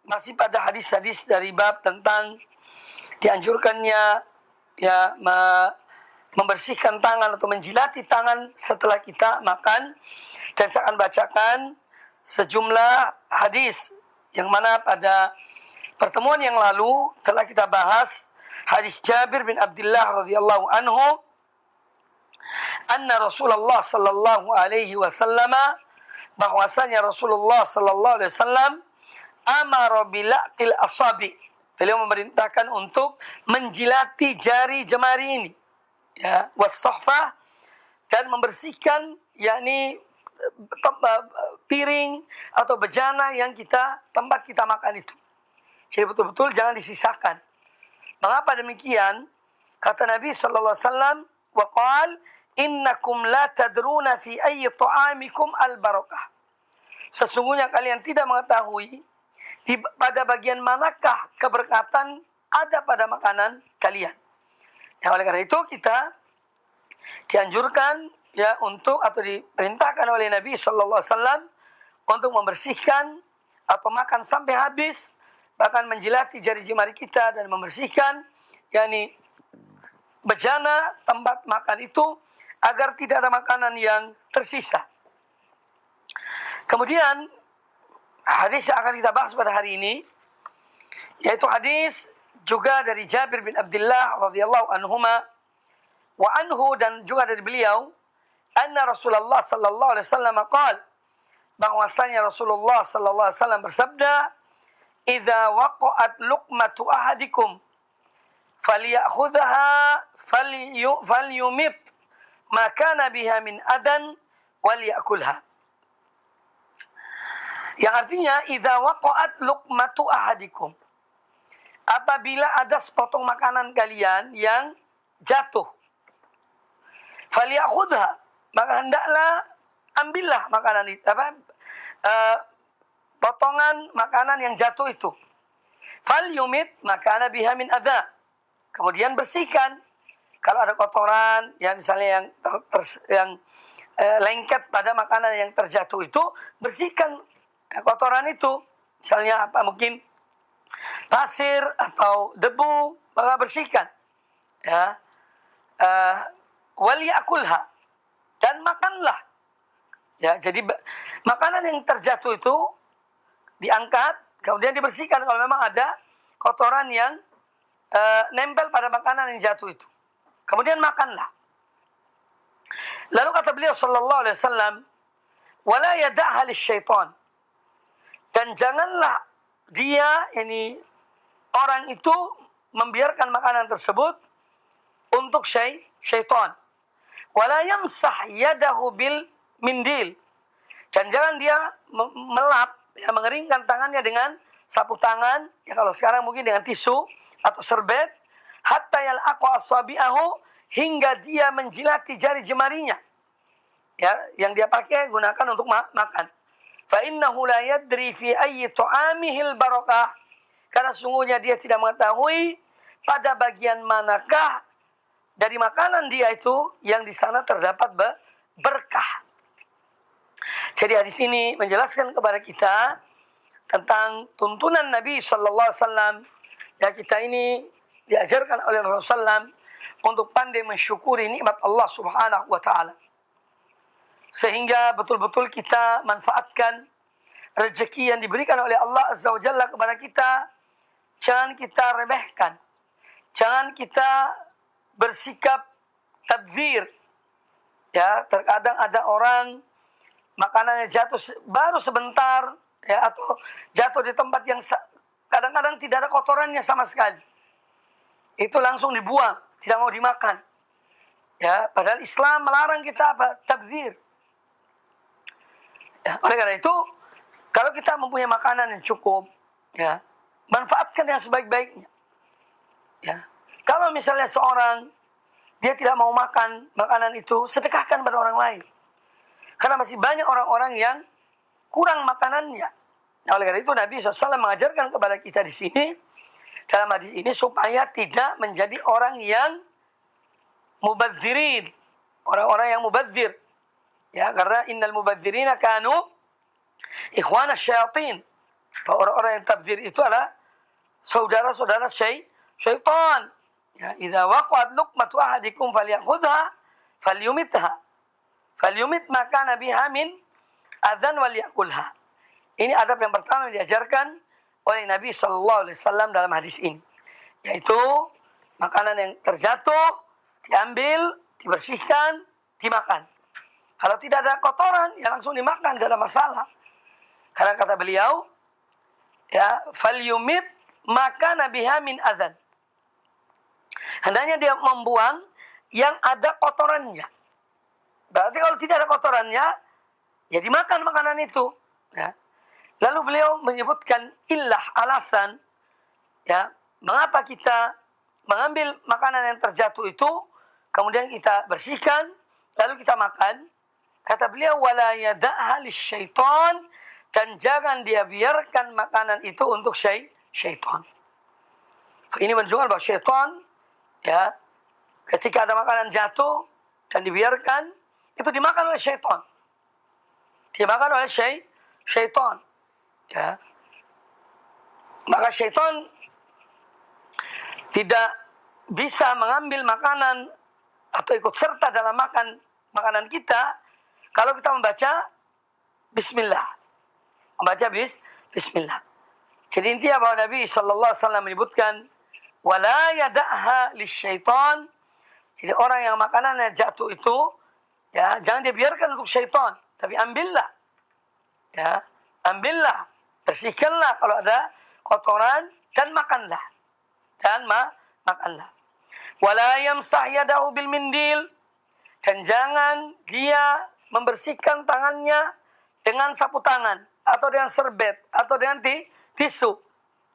masih pada hadis-hadis dari bab tentang dianjurkannya ya membersihkan tangan atau menjilati tangan setelah kita makan, dan saya akan bacakan sejumlah hadis yang mana pada pertemuan yang lalu telah kita bahas hadis Jabir bin Abdullah radhiyallahu anhu anna Rasulullah sallallahu alaihi wasallam, bahwasanya Rasulullah sallallahu alaihi wasallam amara bilaqil asabi, beliau memerintahkan untuk menjilati jari jemari ini ya, was-sahfah, dan membersihkan yakni piring atau bejana yang tempat kita makan itu. Jadi betul-betul jangan disisakan. Mengapa demikian? Kata Nabi sallallahu alaihi wasallam, wa qala innakum la tadruna fi ayyi ta'amikum al-barakah. Sesungguhnya kalian tidak mengetahui pada bagian manakah keberkatan ada pada makanan kalian. Ya, oleh karena itu kita dianjurkan ya untuk atau diperintahkan oleh Nabi sallallahu alaihi wasallam untuk membersihkan atau makan sampai habis, bahkan menjilati jari jemari kita dan membersihkan yakni bejana tempat makan itu agar tidak ada makanan yang tersisa. Kemudian hadis yang akan kita bahas pada hari ini yaitu hadis juga dari Jabir bin Abdullah radhiyallahu anhuma wa anhu, dan juga dari beliau anna Rasulullah sallallahu alaihi wasallam qala, bahwasanya Rasulullah sallallahu alaihi wasallam bersabda, idza waqa'at luqmatu ahadikum falyakhudha falyumit ma kana biha min adan walyakulha. Yang artinya idza waqa'at luqmatu ahadikum, apabila ada sepotong makanan kalian yang jatuh, falyakhudha, maka hendaklah ambillah makanan itu, potongan makanan yang jatuh itu. Falyumit maka ana biha min adza, kemudian bersihkan kalau ada kotoran ya, misalnya yang lengket pada makanan yang terjatuh itu, bersihkan kotoran itu, misalnya mungkin pasir atau debu, maka bersihkan ya. Waliyakulha, dan makanlah ya. Jadi makanan yang terjatuh itu diangkat kemudian dibersihkan kalau memang ada kotoran yang nempel pada makanan yang jatuh itu, kemudian makanlah. Lalu kata beliau sallallahu alaihi wasallam, wala yada'ha lisyaitan, dan janganlah dia ini orang itu membiarkan makanan tersebut untuk syaitan. Wala yamsah yadahu bil mindil, dan jangan dia melap ya, mengeringkan tangannya dengan sapu tangan ya, kalau sekarang mungkin dengan tisu atau serbet, hatta yal'aqu asabi'ahu, hingga dia menjilati jari jemarinya ya, yang dia pakai gunakan untuk makan. Fa innahu la yadri fi ayyi ta'amihil barakah, karena sungguhnya dia tidak mengetahui pada bagian manakah dari makanan dia itu yang di sana terdapat berkah. Jadi hadis ini menjelaskan kepada kita tentang tuntunan Nabi sallallahu alaihi wasallam ya, kita ini diajarkan oleh Rasulullah SAW untuk pandai mensyukuri nikmat Allah Subhanahu wa taala, sehingga betul-betul kita manfaatkan rezeki yang diberikan oleh Allah Azza wa Jalla kepada kita. Jangan kita remehkan, jangan kita bersikap tabdzir ya. Terkadang ada orang makanannya jatuh baru sebentar ya, atau jatuh di tempat yang kadang-kadang tidak ada kotorannya sama sekali, itu langsung dibuang, tidak mau dimakan ya. Padahal Islam melarang kita tabdzir ya. Oleh karena itu, kalau kita mempunyai makanan yang cukup ya, manfaatkan yang sebaik-baiknya ya. Kalau misalnya seorang dia tidak mau makan makanan itu, sedekahkan pada orang lain, karena masih banyak orang-orang yang kurang makanannya. Nah, oleh karena itu Nabi SAW mengajarkan kepada kita di sini dalam hadis ini supaya tidak menjadi orang yang mubadzirin, orang-orang yang mubadzir ya, karena innal mubadzirina kanu ikhwana syayatin bahwa orang-orang yang tabdzir itu adalah saudara-saudara syaitan. Ya, idza waqa'at luqmatu ahadikum falyakhudha falyumitha. Falyumit maka nabiha min adzan walyakulha. Ini adab yang pertama yang diajarkan oleh Nabi sallallahu alaihi wasallam dalam hadis ini, yaitu makanan yang terjatuh diambil, dibersihkan, dimakan. Kalau tidak ada kotoran, ya langsung dimakan, tidak ada masalah. Karena kata beliau, ya, falyumit maka nabiha min adzan. Hendaknya dia membuang yang ada kotorannya. Berarti kalau tidak ada kotorannya, ya dimakan makanan itu. Ya. Lalu beliau menyebutkan illah, alasan, ya, mengapa kita mengambil makanan yang terjatuh itu, kemudian kita bersihkan, lalu kita makan. Kata beliau, wala yada'ha lisyaitan, dan jangan dia biarkan makanan itu untuk syaitan. Ini menunjukkan bahwa syaitan, ya, ketika ada makanan jatuh dan dibiarkan, itu dimakan oleh syaitan. Dimakan oleh syaitan. Ya. Maka syaitan tidak bisa mengambil makanan atau ikut serta dalam makan makanan kita kalau kita membaca bismillah. Membaca bismillah. Jadi intinya bahwa Nabi sallallahu alaihi wasallam menyebutkan wala yada'ha lisyaitan. Jadi orang yang makanannya jatuh itu, ya, jangan dibiarkan untuk syaitan, tapi ambillah. Ya, ambillah, bersihkanlah kalau ada kotoran dan makanlah. Dan makanlah. Wala yamsah yadahu bil mindil, dan jangan dia membersihkan tangannya dengan sapu tangan atau dengan serbet atau dengan tisu.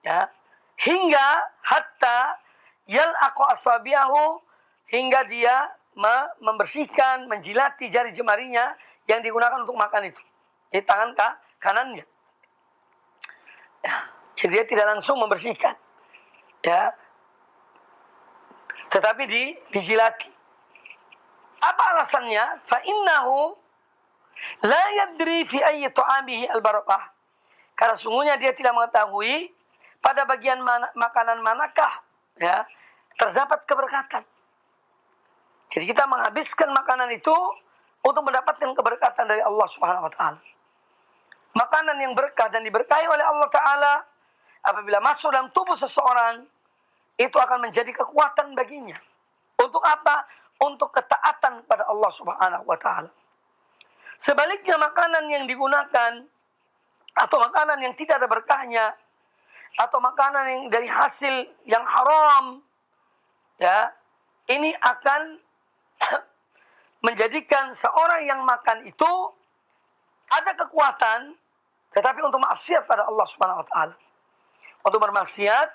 Ya. Hingga hatta yal'aqu asabiyahu, hingga dia membersihkan, menjilati jari jemarinya yang digunakan untuk makan itu. Di tangan kanannya. Ya, jadi dia tidak langsung membersihkan. Ya. Tetapi dijilati. Apa alasannya? Fa innahu la yadri fi ayyi ta'amihi al-barakah. Karena sungguhnya dia tidak mengetahui pada bagian makanan manakah, ya, terdapat keberkatan. Jadi kita menghabiskan makanan itu untuk mendapatkan keberkatan dari Allah Subhanahu wa taala. Makanan yang berkah dan diberkahi oleh Allah taala apabila masuk dalam tubuh seseorang, itu akan menjadi kekuatan baginya. Untuk apa? Untuk ketaatan kepada Allah Subhanahu wa taala. Sebaliknya makanan yang digunakan atau makanan yang tidak ada berkahnya atau makanan yang dari hasil yang haram, ya, ini akan menjadikan seorang yang makan itu ada kekuatan, tetapi untuk maksiat pada Allah Subhanahu wa taala. Untuk bermaksiat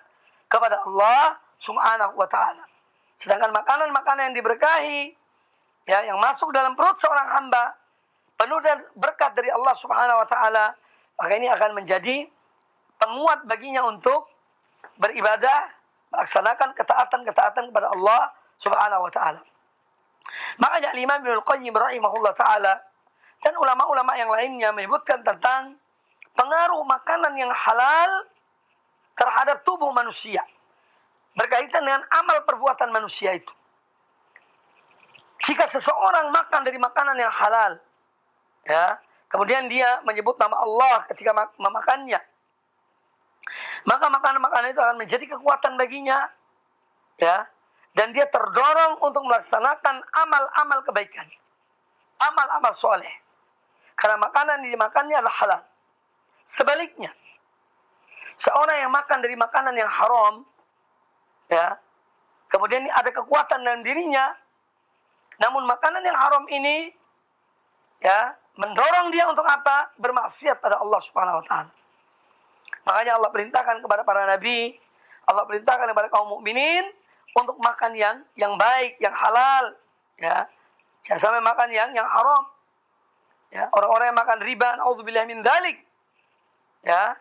kepada Allah Subhanahu wa taala. Sedangkan makanan-makanan yang diberkahi, ya, yang masuk dalam perut seorang hamba penuh dan berkat dari Allah Subhanahu wa taala, maka ini akan menjadi penguat baginya untuk beribadah, melaksanakan ketaatan-ketaatan kepada Allah Subhanahu wa taala. Makanya Imam Ibnul Qayyim rahimahullah taala dan ulama-ulama yang lainnya menyebutkan tentang pengaruh makanan yang halal terhadap tubuh manusia berkaitan dengan amal perbuatan manusia itu. Jika seseorang makan dari makanan yang halal, ya, kemudian dia menyebut nama Allah ketika memakannya, maka makanan-makanan itu akan menjadi kekuatan baginya, ya, dan dia terdorong untuk melaksanakan amal-amal kebaikan, amal-amal soleh, karena makanan yang dimakannya adalah halal. Sebaliknya, seorang yang makan dari makanan yang haram, ya, kemudian ada kekuatan dalam dirinya, namun makanan yang haram ini, ya, mendorong dia untuk apa? Bermaksiat pada Allah Subhanahu wa taala. Makanya Allah perintahkan kepada para nabi, Allah perintahkan kepada kaum mukminin untuk makan yang baik, yang halal, ya. Jangan sampai makan yang haram. Ya, orang-orang yang makan riba, naudzubillah min dzalik, ya,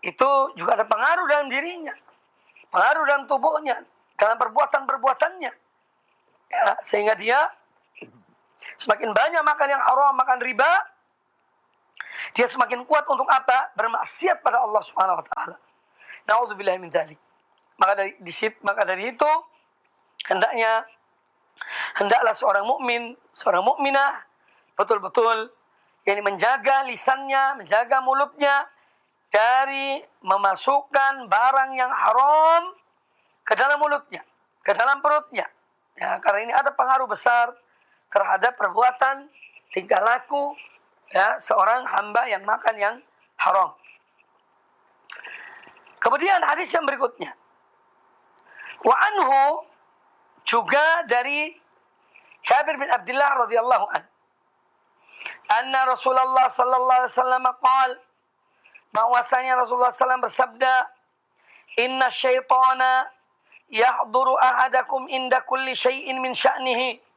itu juga ada pengaruh dalam dirinya, pengaruh dalam tubuhnya, dalam perbuatan-perbuatannya, ya, sehingga dia semakin banyak makan yang haram, makan riba, Dia semakin kuat untuk apa? Bermaksiat pada Allah Subhanahu wa taala. Nauzubillah min dzalik. Maka dari itu hendaklah seorang mukmin, seorang mukminah betul-betul yang menjaga lisannya, menjaga mulutnya dari memasukkan barang yang haram ke dalam mulutnya, ke dalam perutnya. Ya, karena ini ada pengaruh besar terhadap perbuatan tingkah laku ya seorang hamba yang makan yang haram. Kemudian hadis yang berikutnya. Wa anhu, juga dari Jabir bin Abdullah radhiyallahu an. Anna Rasulullah sallallahu alaihi wasallam qaal, bahwasanya Rasulullah SAW bersabda, "Inna syaitana yahduru ahadakum inda kulli syai'in min sya'nihi."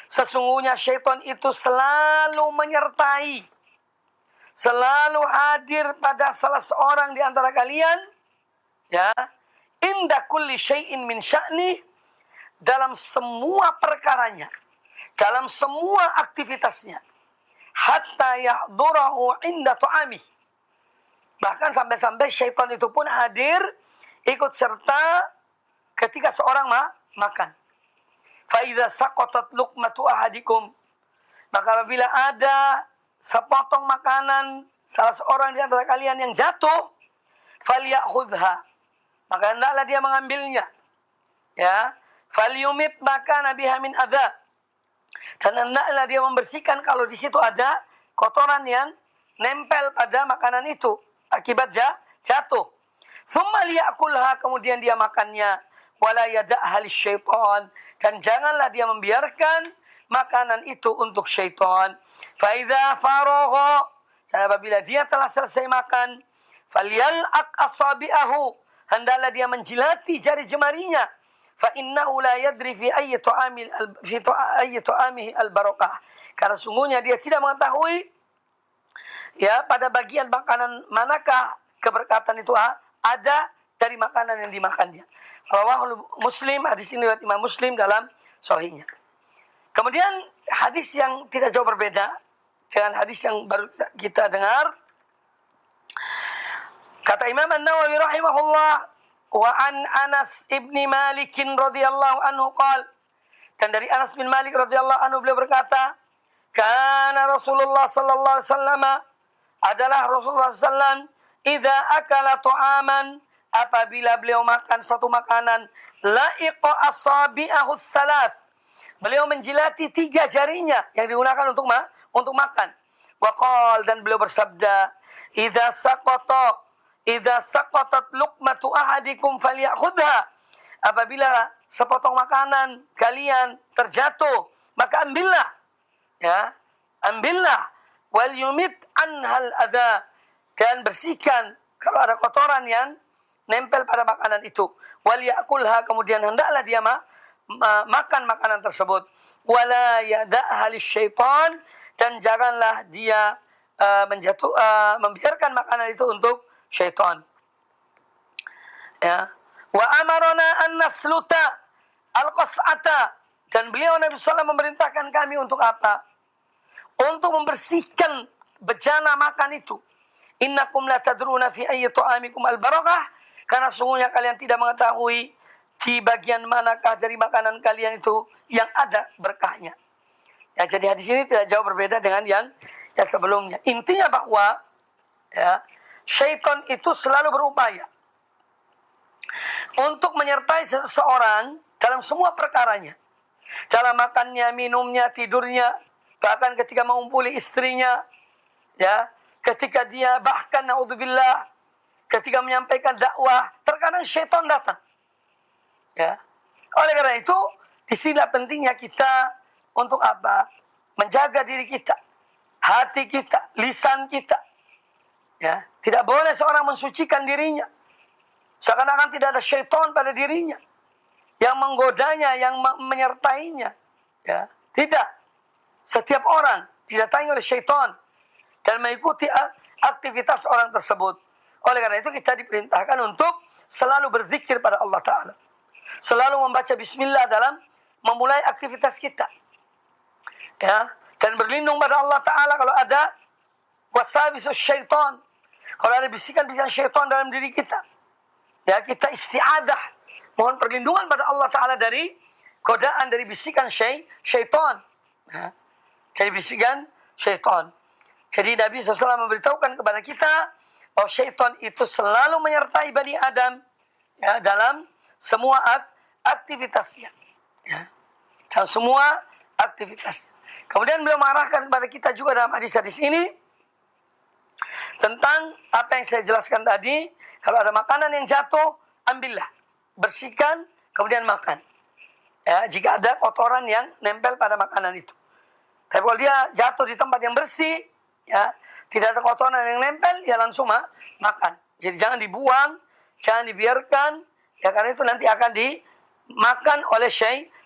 Sesungguhnya syaitan itu selalu menyertai, selalu hadir pada salah seorang di antara kalian, ya, inda kulli syai'in min sya'ni, dalam semua perkaranya, dalam semua aktivitasnya, hatta yahdurahu inda tu'ami. Bahkan sampai-sampai syaitan itu pun hadir, ikut serta ketika seorang makan. Fa idza saqatat luqmatu ahadikum, maka apabila ada sepotong makanan salah seorang di antara kalian yang jatuh, falyakhudha, maka hendaklah dia mengambilnya. Ya, falyumit maka nabiha min adza, dan hendaklah dia membersihkan kalau di situ ada kotoran yang nempel pada makanan itu akibat jatuh. Tsumma liyakulha, kemudian dia makannya. Wala yada'ha lisyaitan, dan janganlah dia membiarkan makanan itu untuk syaitan. Fa idza faragha, dan apabila dia telah selesai makan, falyal'aq asabi'ahu, hendaklah dia menjilati jari jemarinya. Fa innahu la yadri fi ayyi ta'amihi al-barakah, karena sungguhnya dia tidak mengetahui ya pada bagian makanan manakah keberkatan itu ada dari makanan yang dimakannya. Rawahul Muslim, hadis ini riwayat Imam Muslim dalam sahihnya. Kemudian hadis yang tidak jauh berbeda dengan hadis yang baru kita dengar. Kata Imam An-Nawawi rahimahullah, wa an Anas ibni Malik radhiyallahu anhu qala, dan dari Anas bin Malik radhiyallahu anhu beliau berkata, kana Rasulullah sallallahu alaihi wasallam, adalah Rasulullah sallallahu alaihi wasallam, idza akala ta'aman, apabila beliau makan satu makanan, la'iqa asabi'ahu tsalath, beliau menjilati 3 jarinya yang digunakan untuk makan. Wa qala, dan beliau bersabda, idza saqatat luqmatu ahadikum falyakhudha, apabila sepotong makanan kalian terjatuh, maka ambillah, ya, ambillah, wal yumit anhal adza, dan bersihkan kalau ada kotoran yang nempel pada makanan itu. Wal yakulha, kemudian hendaklah dia makan makanan tersebut. Wala yada'ha lisyaitan, dan janganlah dia membiarkan makanan itu untuk syaitan. Ya. Wa amarona an nasluta al-qas'ata, dan beliau Nabi sallallahu memerintahkan kami untuk apa? Untuk membersihkan bejana makan itu. Innakum la tadruna fi ayyi ta'amikum al-barakah, karena sungguhnya kalian tidak mengetahui di bagian manakah dari makanan kalian itu yang ada berkahnya. Ya, jadi hadis ini tidak jauh berbeda dengan yang sebelumnya. Intinya bahwa ya, syaitan itu selalu berupaya untuk menyertai seseorang dalam semua perkaranya. Dalam makannya, minumnya, tidurnya, bahkan ketika mengumpuli istrinya, ya, ketika dia bahkan naudzubillah ketika menyampaikan dakwah, terkadang syaitan datang. Ya. Oleh karena itu, disinilah pentingnya kita untuk apa? Menjaga diri kita, hati kita, lisan kita. Ya, tidak boleh seorang mensucikan dirinya seakan-akan tidak ada syaitan pada dirinya yang menggodanya, yang menyertainya. Ya, tidak. Setiap orang didatangi oleh syaitan dan mengikuti aktivitas orang tersebut. Oleh karena itu kita diperintahkan untuk selalu berzikir pada Allah Ta'ala. Selalu membaca bismillah dalam memulai aktivitas kita. Ya, dan berlindung pada Allah Ta'ala kalau ada wasawisus syaitan. Kalau ada bisikan-bisikan syaitan dalam diri kita, ya kita isti'adah, mohon perlindungan pada Allah Ta'ala dari godaan, dari bisikan syaitan. Ya. Dari bisikan syaitan. Jadi Nabi SAW memberitahukan kepada kita bahwa syaitan itu selalu menyertai Bani Adam, ya, dalam semua aktivitasnya. Ya. Dalam semua aktivitas. Kemudian beliau mengarahkan kepada kita juga dalam hadis-hadis ini tentang apa yang saya jelaskan tadi. Kalau ada makanan yang jatuh, ambillah, bersihkan, kemudian makan. Ya, jika ada kotoran yang nempel pada makanan itu. Tapi kalau dia jatuh di tempat yang bersih, ya, tidak ada kotoran yang nempel, ya langsung makan. Jadi jangan dibuang, jangan dibiarkan, ya, karena itu nanti akan dimakan oleh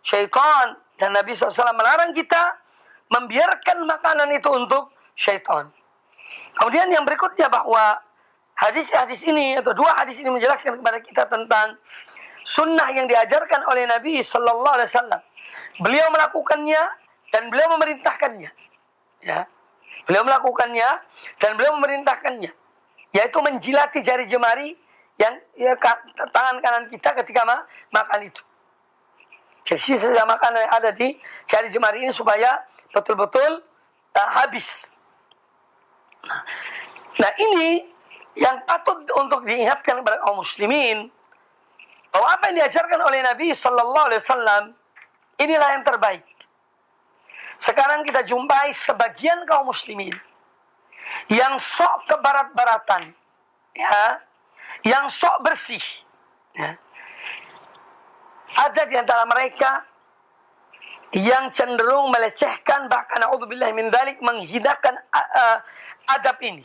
syaitan. Dan Nabi SAW melarang kita membiarkan makanan itu untuk syaitan. Kemudian yang berikutnya bahwa hadis-hadis ini atau dua hadis ini menjelaskan kepada kita tentang sunnah yang diajarkan oleh Nabi Sallallahu Alaihi Wasallam. Beliau melakukannya dan beliau memerintahkannya. Ya, beliau melakukannya dan beliau memerintahkannya, yaitu menjilati jari jemari yang tangan kanan kita ketika makan itu. Jadi sisa makanan yang ada di jari jemari ini supaya betul-betul habis. Nah ini yang patut untuk diingatkan kepada kaum muslimin, bahwa apa yang diajarkan oleh Nabi Sallallahu Alaihi Wasallam inilah yang terbaik. Sekarang kita jumpai sebagian kaum muslimin yang sok kebarat-baratan, ya, yang sok bersih, ya. Ada di antara mereka yang cenderung melecehkan, bahkan na'udzubillah min dzalik, menghinakan adab ini.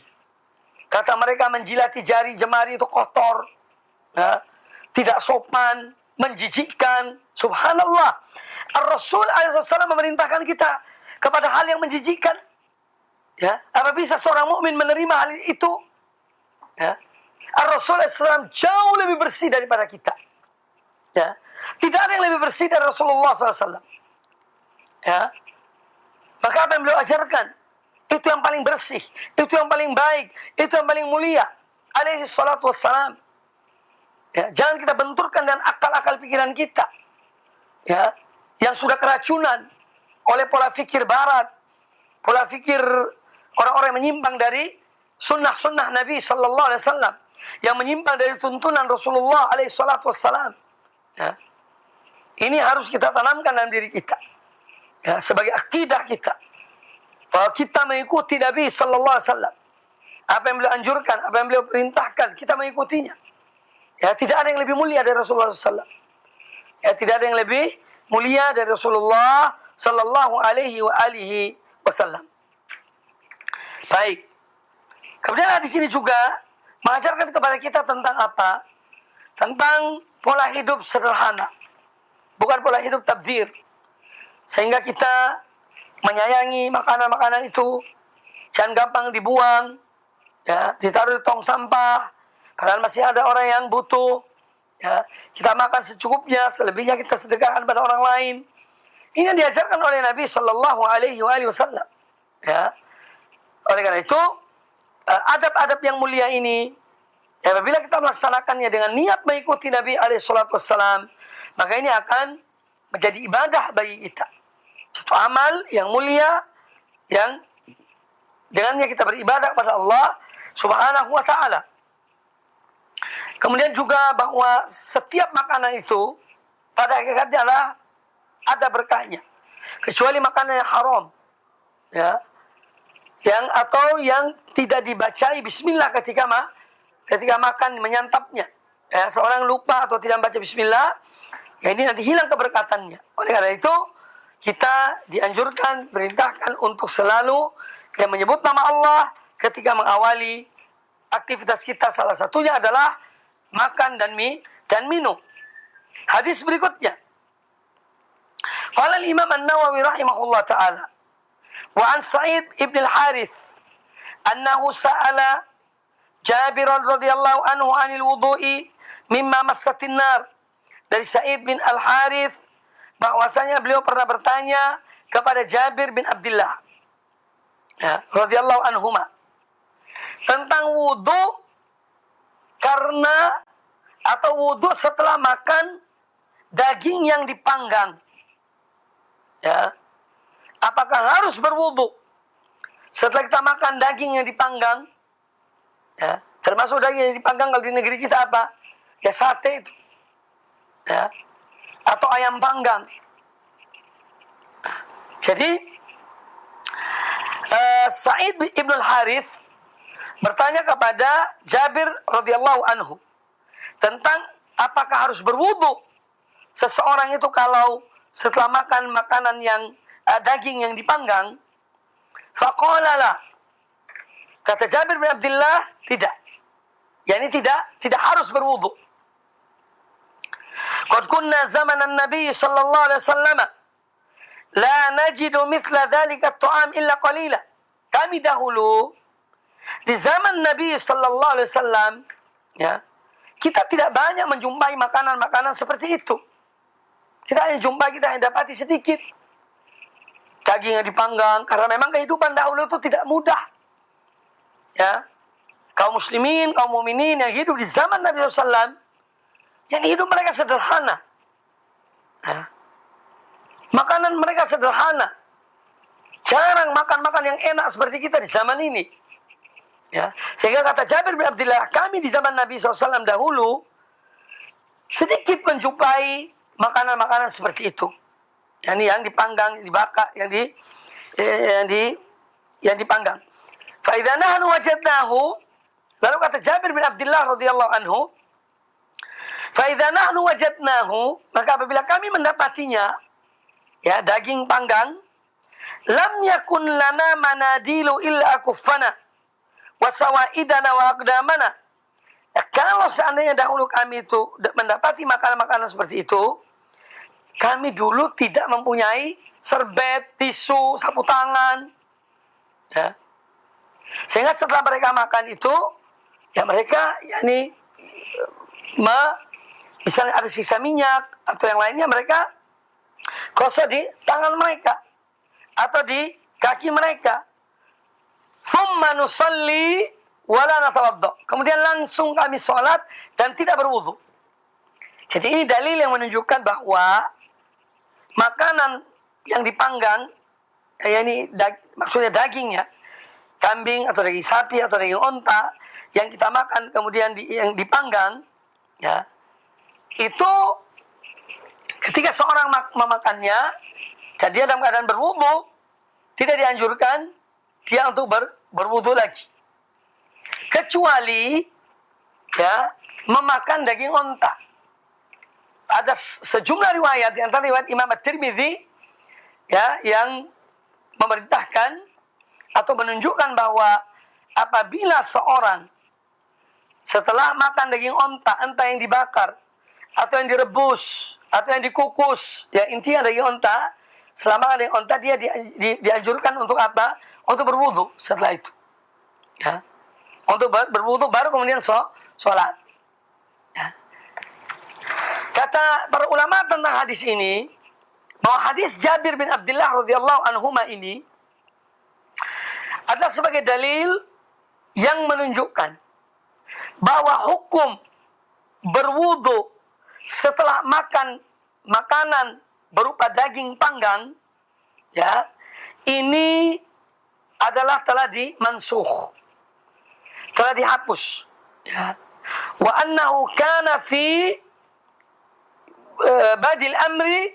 Kata mereka menjilati jari jemari itu kotor, ya, tidak sopan, menjijikkan. Subhanallah. Ar-Rasul SAW memerintahkan kita kepada hal yang menjijikkan. Ya, apa bisa seorang mukmin menerima hal itu? Ya. Ar-Rasul SAW jauh lebih bersih daripada kita. Ya. Tidak ada yang lebih bersih dari Rasulullah SAW. Ya. Maka apa yang beliau ajarkan? Itu yang paling bersih, itu yang paling baik, itu yang paling mulia. Alaihi salatu wassalam. Ya, jangan kita benturkan dengan akal-akal pikiran kita, ya, yang sudah keracunan oleh pola fikir Barat, pola fikir orang-orang yang menyimpang dari sunnah-sunnah Nabi Sallallahu Alaihi Wasallam, yang menyimpang dari tuntunan Rasulullah Alaihi Salatu Wassalam. Ya. Ini harus kita tanamkan dalam diri kita, ya, sebagai akidah kita, bahwa kita mengikuti Nabi Sallallahu Alaihi Wasallam. Apa yang beliau anjurkan, apa yang beliau perintahkan, kita mengikutinya. Ya, tidak ada yang lebih mulia dari Rasulullah SAW. Ya, tidak ada yang lebih mulia dari Rasulullah Sallallahu Alaihi Wasallam. Baik. Kemudian di sini juga mengajarkan kepada kita tentang apa? Tentang pola hidup sederhana, bukan pola hidup tabdzir. Sehingga kita menyayangi makanan-makanan itu, jangan gampang dibuang, ya, ditaruh di tong sampah. Padahal masih ada orang yang butuh. Ya, kita makan secukupnya, selebihnya kita sedekahkan pada orang lain. Ini yang diajarkan oleh Nabi Sallallahu Alaihi Wasallam. Ya, oleh karena itu, adab-adab yang mulia ini, ya, apabila kita melaksanakannya dengan niat mengikuti Nabi Alaihi Wasallam, maka ini akan menjadi ibadah bagi kita. Satu amal yang mulia, yang dengannya kita beribadah kepada Allah Subhanahu Wa Taala. Kemudian juga bahwa setiap makanan itu pada hakikatnya adalah ada berkahnya, kecuali makanan yang haram, ya, yang tidak dibacai Bismillah ketika makan, menyantapnya. Ya, seorang lupa atau tidak membaca Bismillah, ya ini nanti hilang keberkatannya. Oleh karena itu kita dianjurkan, perintahkan untuk selalu yang menyebut nama Allah ketika mengawali aktivitas kita. Salah satunya adalah makan dan minum. Hadis berikutnya, qala al-Imam An-Nawawi rahimahullah ta'ala, wa an Sa'id ibn al-Harith annahu sa'ala Jabir radhiyallahu anhu 'anil wudu'i mimma massatin nar. Dari Sa'id bin al-Harith bahwasanya beliau pernah bertanya kepada Jabir bin Abdullah, ya, radhiyallahu anhuma, tentang wudhu karena atau wudhu setelah makan daging yang dipanggang. Ya. Apakah harus berwudhu setelah kita makan daging yang dipanggang? Ya. Termasuk daging yang dipanggang kalau di negeri kita apa? Ya sate itu. Ya. Atau ayam panggang. Jadi Sa'id ibn al-Harith bertanya kepada Jabir radhiyallahu anhu tentang apakah harus berwudu seseorang itu kalau setelah makan makanan yang daging yang dipanggang. Faqala la, kata Jabir bin Abdullah, tidak. Yani tidak harus berwudu. Qad kunna zamanan Nabi sallallahu alaihi wasallam la najidu mithla dhalika at-ta'am illa qalila. Kami dahulu di zaman Nabi sallallahu alaihi wasallam, ya, kita tidak banyak menjumpai makanan-makanan seperti itu. Kita hanya jumpai, kita hanya dapati sedikit daging yang dipanggang, karena memang kehidupan dahulu itu tidak mudah. Ya, kaum muslimin, kaum mukminin yang hidup di zaman Nabi SAW, yang hidup mereka sederhana. Ya. Makanan mereka sederhana. Jarang makan-makan yang enak seperti kita di zaman ini. Ya. Sehingga kata Jabir bin Abdullah, kami di zaman Nabi SAW dahulu sedikit menjumpai makanan-makanan seperti itu. Yang dipanggang, yang dibakar, yang dipanggang. Fa idza nahnu wajadnahu, lalu kata Jabir bin Abdullah radhiyallahu anhu, fa idza nahnu wajadnahu, maka apabila kami mendapatinya, ya, daging panggang, lam yakun lana manadilu illa akuffana wa sawaidana wa aqdamana. Ya, kalau seandainya dahulu kami itu mendapati makanan-makanan seperti itu, kami dulu tidak mempunyai serbet, tisu, sapu tangan. Ya. Sehingga setelah mereka makan itu, ya mereka misalnya ada sisa minyak atau yang lainnya, mereka gosok di tangan mereka atau di kaki mereka. Thumma nusalli wala natawadda. Kemudian langsung kami sholat dan tidak berwudu. Jadi ini dalil yang menunjukkan bahwa makanan yang dipanggang, maksudnya dagingnya, kambing atau daging sapi atau daging onta yang kita makan kemudian yang dipanggang, ya, itu ketika seorang memakannya dan dia dalam keadaan berwudu, tidak dianjurkan dia untuk berwudu lagi, kecuali, ya, memakan daging onta. Ada sejumlah riwayat, di antara riwayat Imam At-Tirmidzi, ya, yang memerintahkan atau menunjukkan bahwa apabila seorang setelah makan daging onta, entah yang dibakar atau yang direbus atau yang dikukus, ya intinya daging onta, selama makan daging onta dia dianjurkan untuk apa? Untuk berwudu setelah itu. Ya. Untuk berwudu baru kemudian sholat. Ya. Kata para ulama tentang hadis ini, bahwa hadis Jabir bin Abdullah radhiyallahu anhuma ini adalah sebagai dalil yang menunjukkan bahwa hukum berwudu setelah makan makanan berupa daging panggang, ya, ini adalah telah dimansuh, telah dihapus, ya. Wa annahu kana fi badil amri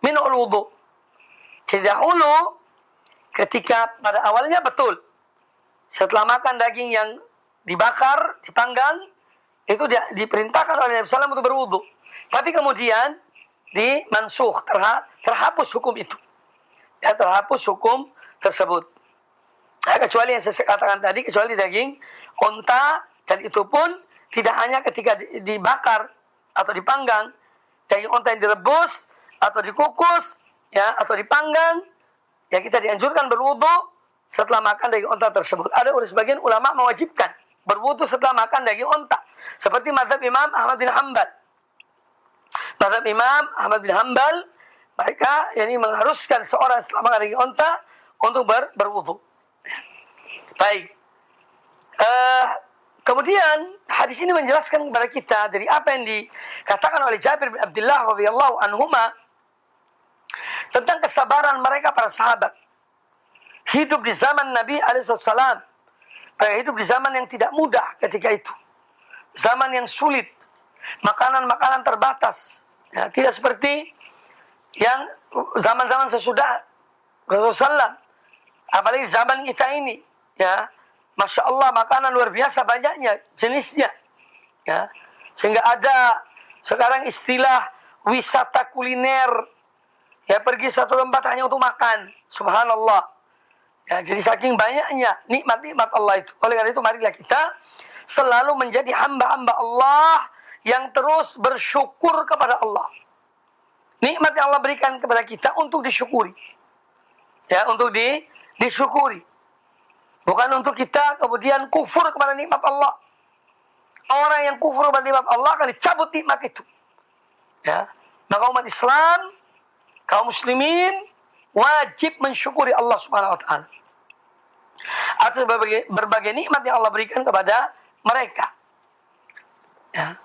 min al-wudu. Jadi dahulu ketika pada awalnya betul setelah makan daging yang dibakar, dipanggang, itu diperintahkan oleh Nabi SAW untuk berwudu. Tapi kemudian dimansuh, terhapus hukum itu. Ya, terhapus hukum tersebut. Nah, kecuali yang saya katakan tadi, kecuali daging unta, dan itu pun tidak hanya ketika dibakar atau dipanggang. Daging unta yang direbus atau dikukus, ya, atau dipanggang, ya, kita dianjurkan berwudu setelah makan daging unta tersebut. Ada sebagian ulama mewajibkan berwudu setelah makan daging unta, seperti mazhab Imam Ahmad bin Hanbal. Mazhab Imam Ahmad bin Hanbal, mereka mengharuskan seorang setelah makan daging unta untuk berwudu. Baik. Eh, Kemudian hadis ini menjelaskan kepada kita dari apa yang dikatakan oleh Jabir bin Abdullah radhiyallahu anhuma tentang kesabaran mereka para sahabat. Hidup di zaman Nabi alaihissalam. Mereka hidup di zaman yang tidak mudah ketika itu. Zaman yang sulit. Makanan-makanan terbatas. Ya, tidak seperti yang zaman-zaman sesudah Rasulullah. Apalagi zaman kita ini. Ya, Masya Allah, makanan luar biasa banyaknya jenisnya. Ya. Sehingga ada sekarang istilah wisata kuliner. Ya, pergi satu tempat hanya untuk makan. Subhanallah. Ya, jadi saking banyaknya nikmat-nikmat Allah itu. Oleh karena itu marilah kita selalu menjadi hamba-hamba Allah yang terus bersyukur kepada Allah. Nikmat yang Allah berikan kepada kita untuk disyukuri. Ya, untuk disyukuri. Bukan untuk kita kemudian kufur kepada nikmat Allah. Orang yang kufur kepada nikmat Allah akan dicabut nikmat itu. Ya. Maka umat Islam, kaum muslimin wajib mensyukuri Allah Subhanahu wa taala atas berbagai nikmat yang Allah berikan kepada mereka. Ya.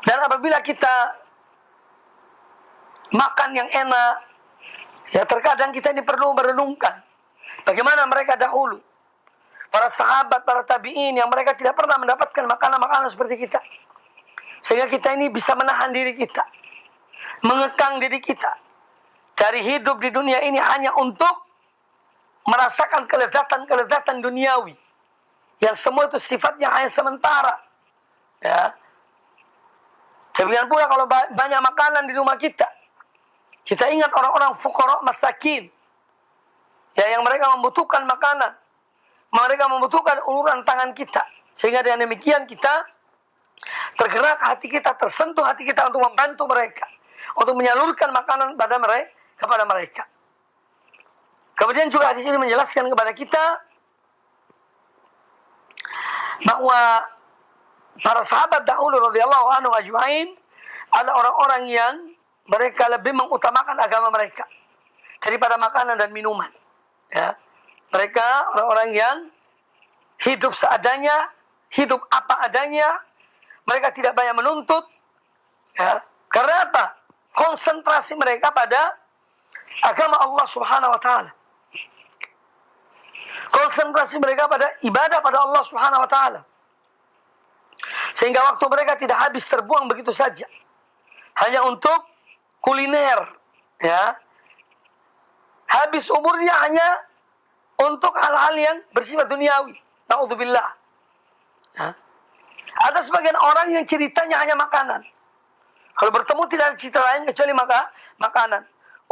Dan apabila kita makan yang enak, ya terkadang kita ini perlu merenungkan bagaimana mereka dahulu, para sahabat, para tabi'in yang mereka tidak pernah mendapatkan makanan-makanan seperti kita. Sehingga kita ini bisa menahan diri kita, mengekang diri kita dari hidup di dunia ini hanya untuk merasakan keledatan-keledatan duniawi. Yang semua itu sifatnya hanya sementara. Ya. Demikian pula kalau banyak makanan di rumah kita. Kita ingat orang-orang fuqara masakin. Ya, yang mereka membutuhkan makanan. Mereka membutuhkan uluran tangan kita. Sehingga dengan demikian kita tergerak hati kita, tersentuh hati kita untuk membantu mereka. Untuk menyalurkan makanan kepada mereka. Kemudian juga hadis ini menjelaskan kepada kita bahwa para sahabat dahulu radhiyallahu anhu ajma'in ada orang-orang yang mereka lebih mengutamakan agama mereka daripada makanan dan minuman. Ya. Mereka orang-orang yang hidup seadanya, hidup apa adanya. Mereka tidak banyak menuntut. Ya. Karena apa? Konsentrasi mereka pada agama Allah Subhanahu wa taala. Konsentrasi mereka pada ibadah pada Allah Subhanahu wa taala. Sehingga waktu mereka tidak habis terbuang begitu saja. Hanya untuk kuliner, ya. Habis umurnya hanya untuk hal-hal yang bersifat duniawi. Na'udzubillah. Ya. Ada sebagian orang yang ceritanya hanya makanan. Kalau bertemu tidak ada cerita lain kecuali makanan.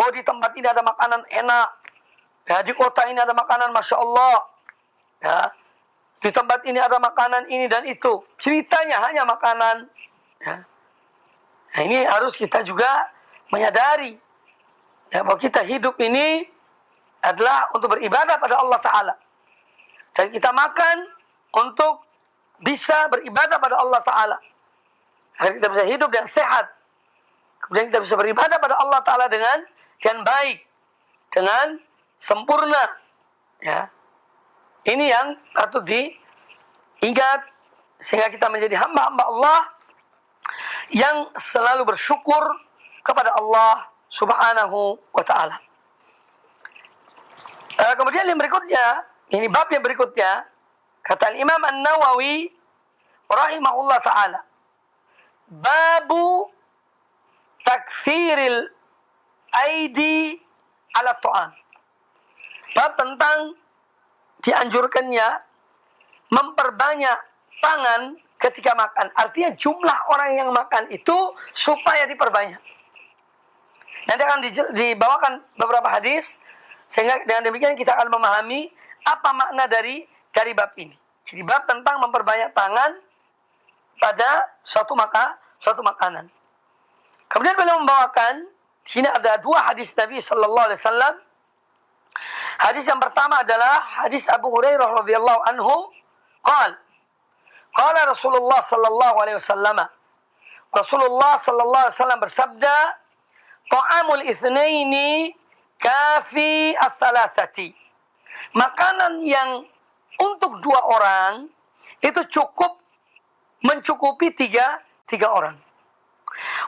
Oh, di tempat ini ada makanan enak. Ya, di kota ini ada makanan Masya Allah. Ya. Di tempat ini ada makanan ini dan itu. Ceritanya hanya makanan. Ya. Nah, ini harus kita juga menyadari. Ya, bahwa kita hidup ini adalah untuk beribadah pada Allah Ta'ala. Dan kita makan untuk bisa beribadah pada Allah Ta'ala. Agar kita bisa hidup dengan sehat. Kemudian kita bisa beribadah pada Allah Ta'ala dengan baik. Dengan sempurna. Ya. Ini yang patut diingat. Sehingga kita menjadi hamba-hamba Allah yang selalu bersyukur kepada Allah Subhanahu wa ta'ala. Kemudian yang berikutnya, ini bab yang berikutnya, kata Imam An-Nawawi rahimahullah ta'ala, babu takthiril aidi ala ta'am. Bab tentang dianjurkannya memperbanyak tangan ketika makan. Artinya jumlah orang yang makan itu supaya diperbanyak. Nanti akan dibawakan beberapa hadis sehingga dengan demikian kita akan memahami apa makna dari bab ini. Jadi bab tentang memperbanyak tangan pada suatu makanan. Kemudian beliau membawakan di sini ada dua hadis Nabi sallallahu alaihi wasallam. Hadis yang pertama adalah hadis Abu Hurairah radhiyallahu anhu, qala Rasulullah sallallahu alaihi wasallam. Rasulullah sallallahu alaihi wasallam bersabda, ta'amul itsnaini kafi ats-tsalatsati. Makanan yang untuk 2 orang itu cukup mencukupi tiga orang.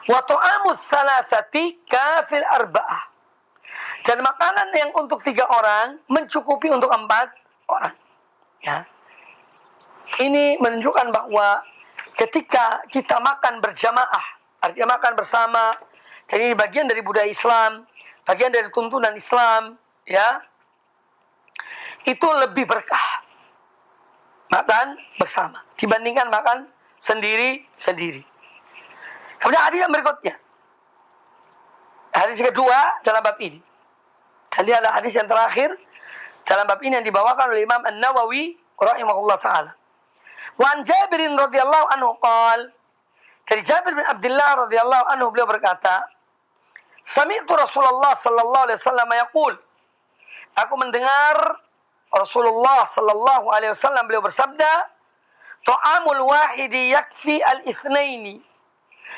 Wa ta'amus salasati kafil arba'ah. Dan makanan yang untuk 3 orang mencukupi untuk 4 orang. Ya. Ini menunjukkan bahwa ketika kita makan berjamaah, artinya makan bersama, dan ini bagian dari budaya Islam, bagian dari tuntunan Islam, ya, itu lebih berkah makan bersama dibandingkan makan sendiri-sendiri. Kemudian hadis yang berikutnya, hadis kedua dalam bab ini, dan dia adalah hadis yang terakhir dalam bab ini yang dibawakan oleh Imam An-Nawawi rahimahullah ta'ala. Wa an Jabirin radhiyallahu anhu qala, dari Jabir bin Abdullah radhiyallahu anhu beliau berkata, sami'tu Rasulullah sallallahu alaihi wasallam yaqul, aku mendengar Rasulullah sallallahu alaihi wasallam beliau bersabda, ta'amul wahidi yakfi al-ithnaini.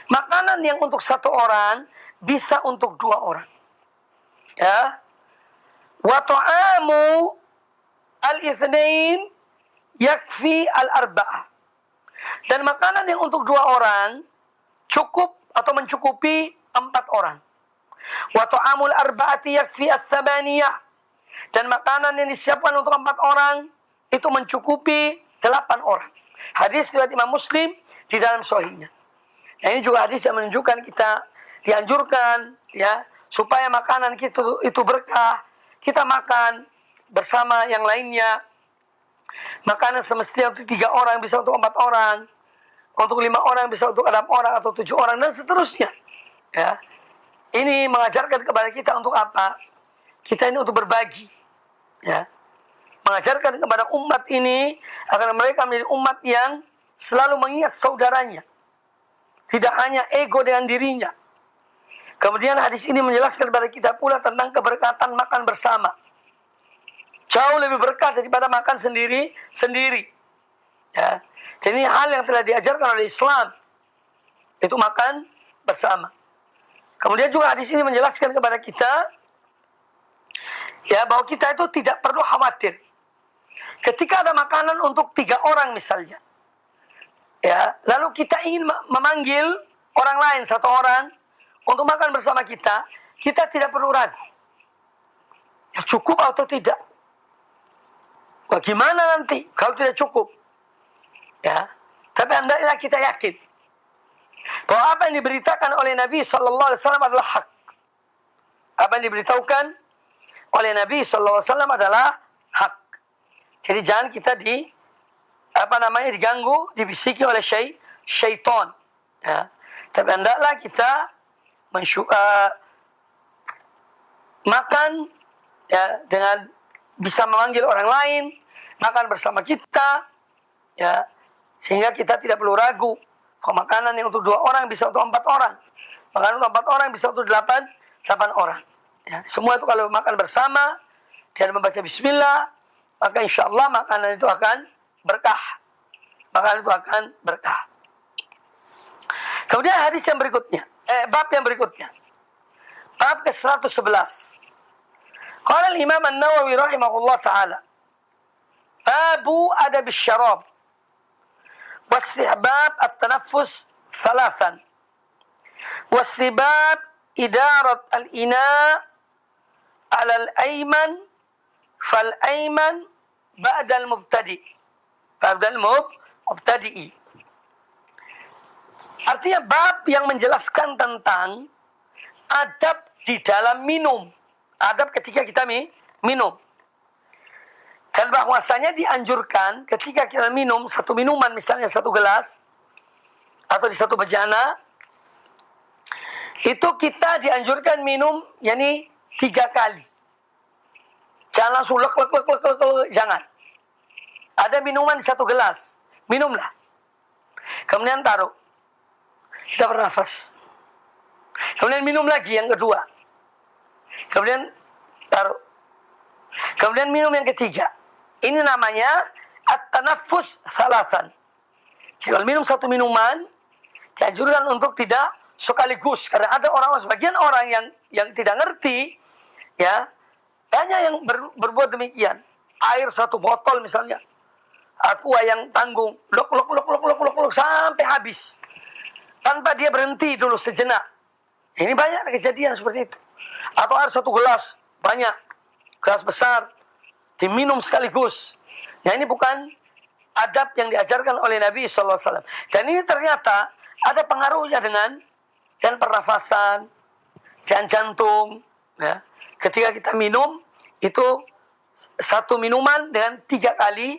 Makanan yang untuk 1 orang bisa untuk 2 orang. Ya. Wa ta'amu al-ithnain yakfi al-arba'ah. Dan makanan yang untuk 2 orang cukup atau mencukupi 4 orang. Wa ta'amul arba'ati yakfi as-sabaniyah. Dan makanan yang disiapkan untuk 4 orang itu mencukupi 8 orang. Hadis riwayat Imam Muslim di dalam sahihnya. Nah, ini juga hadis yang menunjukkan kita dianjurkan, ya, supaya makanan kita itu berkah. Kita makan bersama yang lainnya. Makanan semestinya untuk 3 orang bisa untuk 4 orang, untuk 5 orang bisa untuk 6 orang atau 7 orang dan seterusnya. Ya, ini mengajarkan kepada kita untuk apa? Kita ini untuk berbagi. Ya, mengajarkan kepada umat ini agar mereka menjadi umat yang selalu mengingat saudaranya, tidak hanya ego dengan dirinya. Kemudian hadis ini menjelaskan kepada kita pula tentang keberkatan makan bersama. Jauh lebih berkah daripada makan sendiri. Ya, jadi ini hal yang telah diajarkan oleh Islam, itu makan bersama. Kemudian juga hadis ini menjelaskan kepada kita, ya, bahwa kita itu tidak perlu khawatir ketika ada makanan untuk 3 orang misalnya, ya, lalu kita ingin memanggil orang lain 1 orang untuk makan bersama kita, kita tidak perlu ragu, ya, cukup atau tidak. Bagaimana nanti kalau tidak cukup, ya, tapi hendaklah kita yakin bahwa apa yang diberitakan oleh Nabi sallallahu alaihi wasallam adalah hak. Apa yang diberitahukan oleh Nabi sallallahu alaihi wasallam adalah hak. Jadi jangan kita diganggu, dibisiki oleh syaitan. Ya. Tapi hendaklah kita makan, ya, dengan bisa memanggil orang lain makan bersama kita, ya, sehingga kita tidak perlu ragu. Kalau makanan yang untuk 2 orang bisa untuk 4 orang, makanan untuk 4 orang bisa untuk 8 orang. Ya, semua itu kalau makan bersama dan membaca bismillah, maka insya Allah makanan itu akan berkah. Makanan itu akan berkah. Kemudian hadis yang berikutnya, bab yang berikutnya, bab ke-111. Qala al-Imam An-Nawawi rahimahullah ta'ala, babu adab asy-syarab wa istihbab at-tanaffus 3, wa istihbab idarat al-ina' ala al-ayman fal-ayman ba'da al-mubtadi'i. Artinya bab yang menjelaskan tentang adab di dalam minum, adab ketika kita minum. Dan bahwasanya dianjurkan ketika kita minum satu minuman, misalnya 1 gelas atau di 1 bejana, itu kita dianjurkan minum yakni 3 kali. Jangan langsung lek, jangan. Ada minuman di 1 gelas, minumlah. Kemudian taruh, kita bernafas. Kemudian minum lagi yang kedua. Kemudian taruh. Kemudian minum yang ketiga. Ini namanya at-tanaffus 3. Jadi kalau minum 1 minuman, dianjurkan untuk tidak sekaligus. Karena ada sebagian orang yang tidak ngerti, ya, banyak yang berbuat demikian. Air 1 botol misalnya, aqua yang tanggung, lok sampai habis. Tanpa dia berhenti dulu sejenak. Ini banyak kejadian seperti itu. Atau air satu gelas, banyak. Gelas besar, diminum sekaligus. Nah ini bukan adab yang diajarkan oleh Nabi SAW. Dan ini ternyata ada pengaruhnya dengan pernafasan, dan jantung. Ya. Ketika kita minum, itu satu minuman dengan 3 kali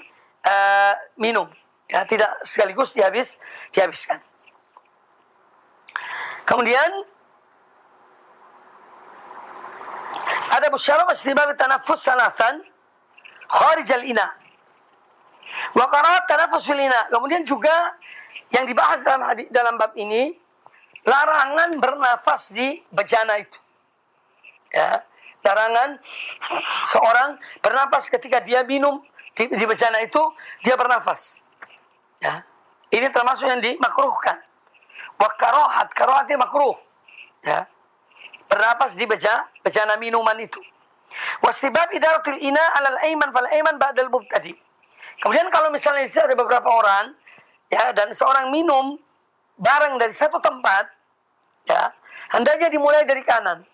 minum. Ya, tidak sekaligus dihabiskan. Kemudian ada musyawarah istihbab tanaffus salatan kharij al-ina. Wa qaraat tanaffus fil ina. Kemudian juga yang dibahas dalam bab ini larangan bernafas di bejana itu. Ya, larangan seorang bernafas ketika dia minum di bejana itu, dia bernafas. Ya. Ini termasuk yang dimakruhkan. Wa karohatnya makruh. Ya. Bernafas di bejana minuman itu. Wastibab idaratil ina alal aiman fal aiman ba'dal mubtadi. Kemudian kalau misalnya ada beberapa orang, ya, dan seorang minum barang dari satu tempat, ya, hendaknya dimulai dari kanan.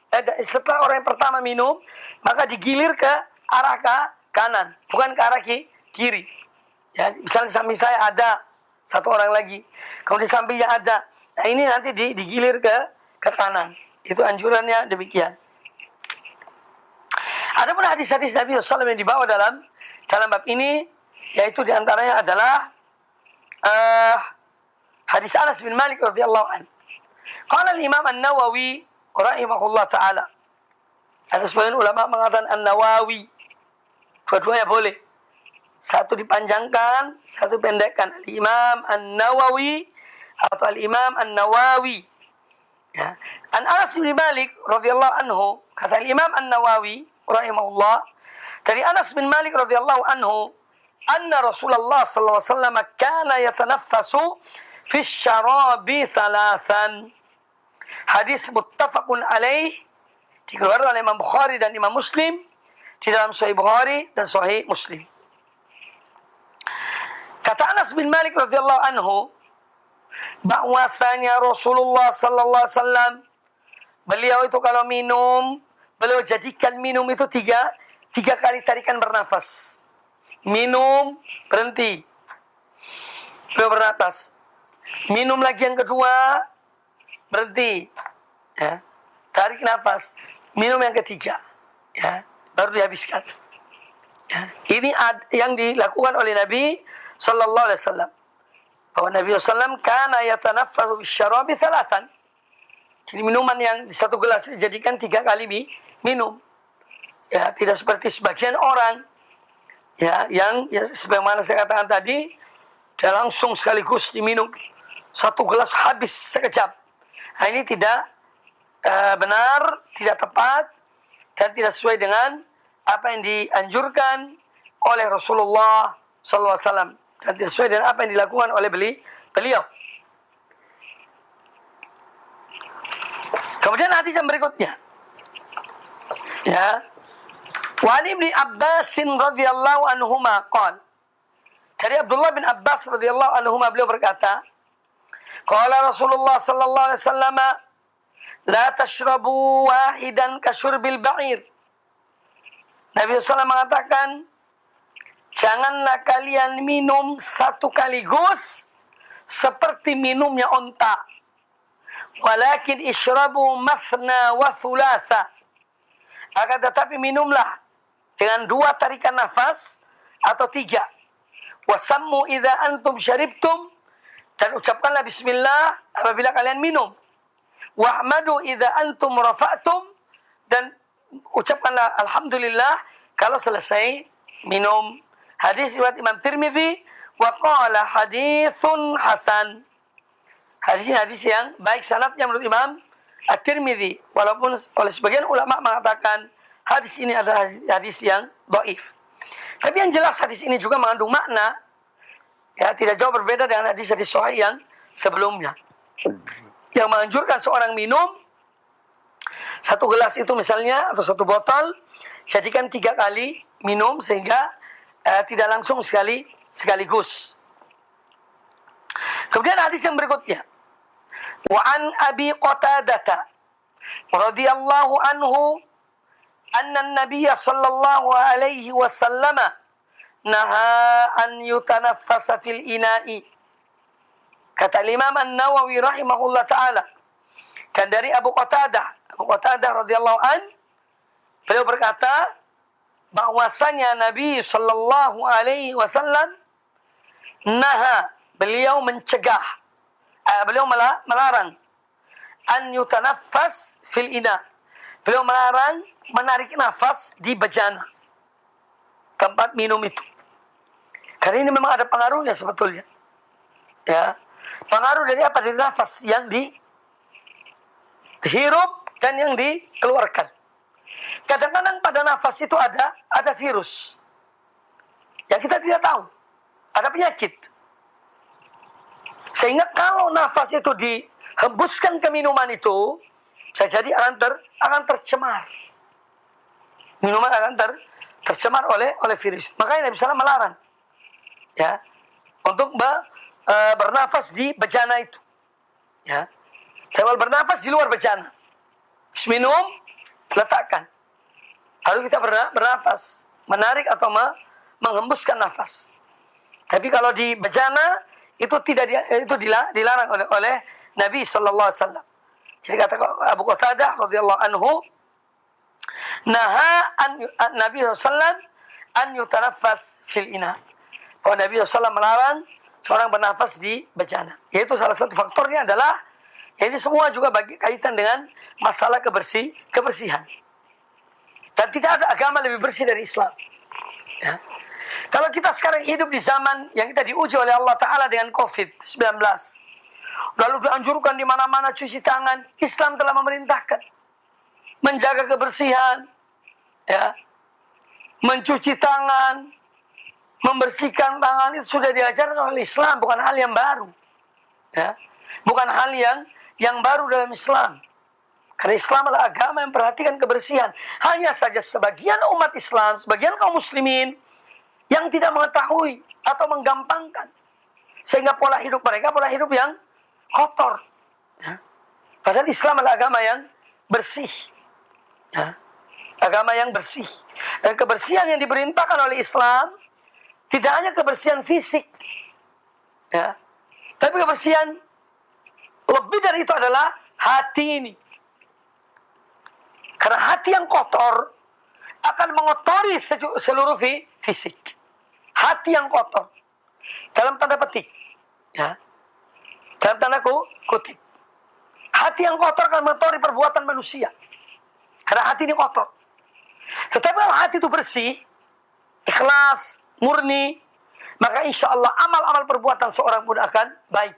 Setelah orang yang pertama minum, maka digilir ke arah kanan, bukan ke arah kiri. Ya, misalnya di samping saya ada satu orang lagi, kemudian di sampingnya ada. Nah ini nanti digilir ke kanan. Itu anjurannya demikian. Ada pun hadis-hadis Nabi SAW yang dibawa dalam bab ini, yaitu diantaranya adalah hadis Anas bin Malik radhiyallahu anhu. Qala al-Imam An-Nawawi rahimahullah taala. Ada sebagian ulama mengatakan An-Nawawi. Dua-duanya boleh. Satu dipanjangkan, satu pendekkan. Al-Imam An-Nawawi atau Al-Imam An-Nawawi. Ya. An Anas bin Malik radhiyallahu anhu, kata Al-Imam An-Nawawi rahimahullah, dari Anas bin Malik radhiyallahu anhu, anna Rasulullah sallallahu alaihi wasallam kana yatanaffasu fi syarabi thalathan. Hadis muttafaqun alaih, dikeluarkan oleh Imam Bukhari dan Imam Muslim di dalam Sahih Bukhari dan Sahih Muslim. Kata Anas bin Malik radhiyallahu anhu, bahwasanya Rasulullah sallallahu alaihi wasallam, beliau itu kalau minum, beliau jadikan minum itu tiga kali tarikan bernafas. Minum, berhenti, beliau bernafas. Minum lagi yang kedua, berhenti, ya, tarik nafas. Minum yang ketiga, ya, baru dihabiskan. Ya, ini yang dilakukan oleh Nabi sallallahu alaihi wasallam. Bahwa Nabi SAW kana yatanaffasu bisyarabi thalathan. Jadi minuman yang di satu gelas dijadikan 3 kali minum. Ya, tidak seperti sebagian orang, ya, yang ya, sebagaimana saya katakan tadi, dia langsung sekaligus diminum. Satu gelas habis sekejap. Nah, ini tidak benar, tidak tepat, dan tidak sesuai dengan apa yang dianjurkan oleh Rasulullah SAW. Dan tidak sesuai dengan apa yang dilakukan oleh beliau. Kemudian hadis yang berikutnya, ya, wa Ibnu Abbas radhiyallahu anhuma qala, dari Abdullah bin Abbas radhiyallahu anhuma beliau berkata, qala Rasulullah sallallahu alaihi wasallam, la tashrabu wahidan kasyurbil ba'ir. Nabi SAW mengatakan, janganlah kalian minum satu kaligus seperti minumnya onta. Walakin ishrabu mathna wa thulatha. Akan tetapi minumlah dengan 2 tarikan nafas atau 3. Wasammu idza antum syaribtum, dan ucapkanlah bismillah apabila kalian minum. Wahmadu idza antum rafa'tum, dan ucapkanlah alhamdulillah kalau selesai minum. Hadis riwayat Imam Tirmidzi, wa qala haditsun hasan. Hadis yang baik sanadnya menurut Imam At-Tirmidzi, walaupun oleh sebagian ulama mengatakan hadis ini adalah hadis yang dhaif. Tapi yang jelas hadis ini juga mengandung makna, ya, tidak jauh berbeda dengan hadis-hadis sahih yang sebelumnya, yang menganjurkan seorang minum satu gelas itu misalnya, atau satu botol, jadikan 3 kali minum sehingga tidak langsung sekali sekaligus. Kemudian hadis yang berikutnya, wa an Abi Qatadah radhiyallahu anhu anna an-nabiy sallallahu alaihi wasallam naha an yutanaffasa fil ina'i. Kata Imam An-Nawawi rahimahullah taala, dan dari Abu Qatadah radhiyallahu an, beliau berkata bahwasanya Nabi sallallahu alaihi wasallam naha, beliau mencegah, beliau melarang an yutanaffas fil ina. Beliau melarang menarik nafas di bejana, tempat minum itu. Karena ini memang ada pengaruhnya sebetulnya. Ya. Pengaruh dari apa? Dari nafas yang dihirup dan yang dikeluarkan. Kadang-kadang pada nafas itu ada virus yang kita tidak tahu. Ada penyakit. Sehingga kalau nafas itu dihembuskan ke minuman itu, bisa jadi akan tercemar. Minuman akan tercemar oleh virus. Makanya Nabi SAW melarang, ya, untuk bernafas di bejana itu. Ya. Kalau bernafas di luar bejana. Minum, letakkan. Harus kita bernafas, menarik atau menghembuskan nafas. Tapi kalau di bejana itu dilarang oleh Nabi sallallahu alaihi wasallam. Jadi kata Abu Qatadah radhiyallahu anhu, naha Nabi sallallahu an yutanaffas fil ina. Oh, Nabi sallallahu melarang seorang bernafas di bejana. Yaitu salah satu faktornya adalah, ini semua juga kaitan dengan masalah kebersihan. Dan tidak ada agama lebih bersih dari Islam. Ya. Kalau kita sekarang hidup di zaman yang kita diuji oleh Allah Ta'ala dengan COVID-19, lalu dianjurkan di mana-mana cuci tangan, Islam telah memerintahkan menjaga kebersihan, ya, mencuci tangan, membersihkan tangan, itu sudah diajarkan oleh Islam, bukan hal yang baru. Ya. Bukan hal yang baru dalam Islam. Karena Islam adalah agama yang perhatikan kebersihan. Hanya saja sebagian umat Islam, sebagian kaum muslimin yang tidak mengetahui atau menggampangkan, sehingga pola hidup mereka pola hidup yang kotor. Ya. Padahal Islam adalah agama yang bersih. Ya. Agama yang bersih. Dan kebersihan yang diperintahkan oleh Islam tidak hanya kebersihan fisik, ya, tapi kebersihan lebih dari itu adalah hati ini. Karena hati yang kotor akan mengotori seluruh fisik. Hati yang kotor, dalam tanda petik, ya, dalam tanda kutip, hati yang kotor akan mengotori perbuatan manusia. Karena hati ini kotor. Tetapi kalau hati itu bersih, ikhlas, murni, maka insya Allah amal-amal perbuatan seorang pun akan baik.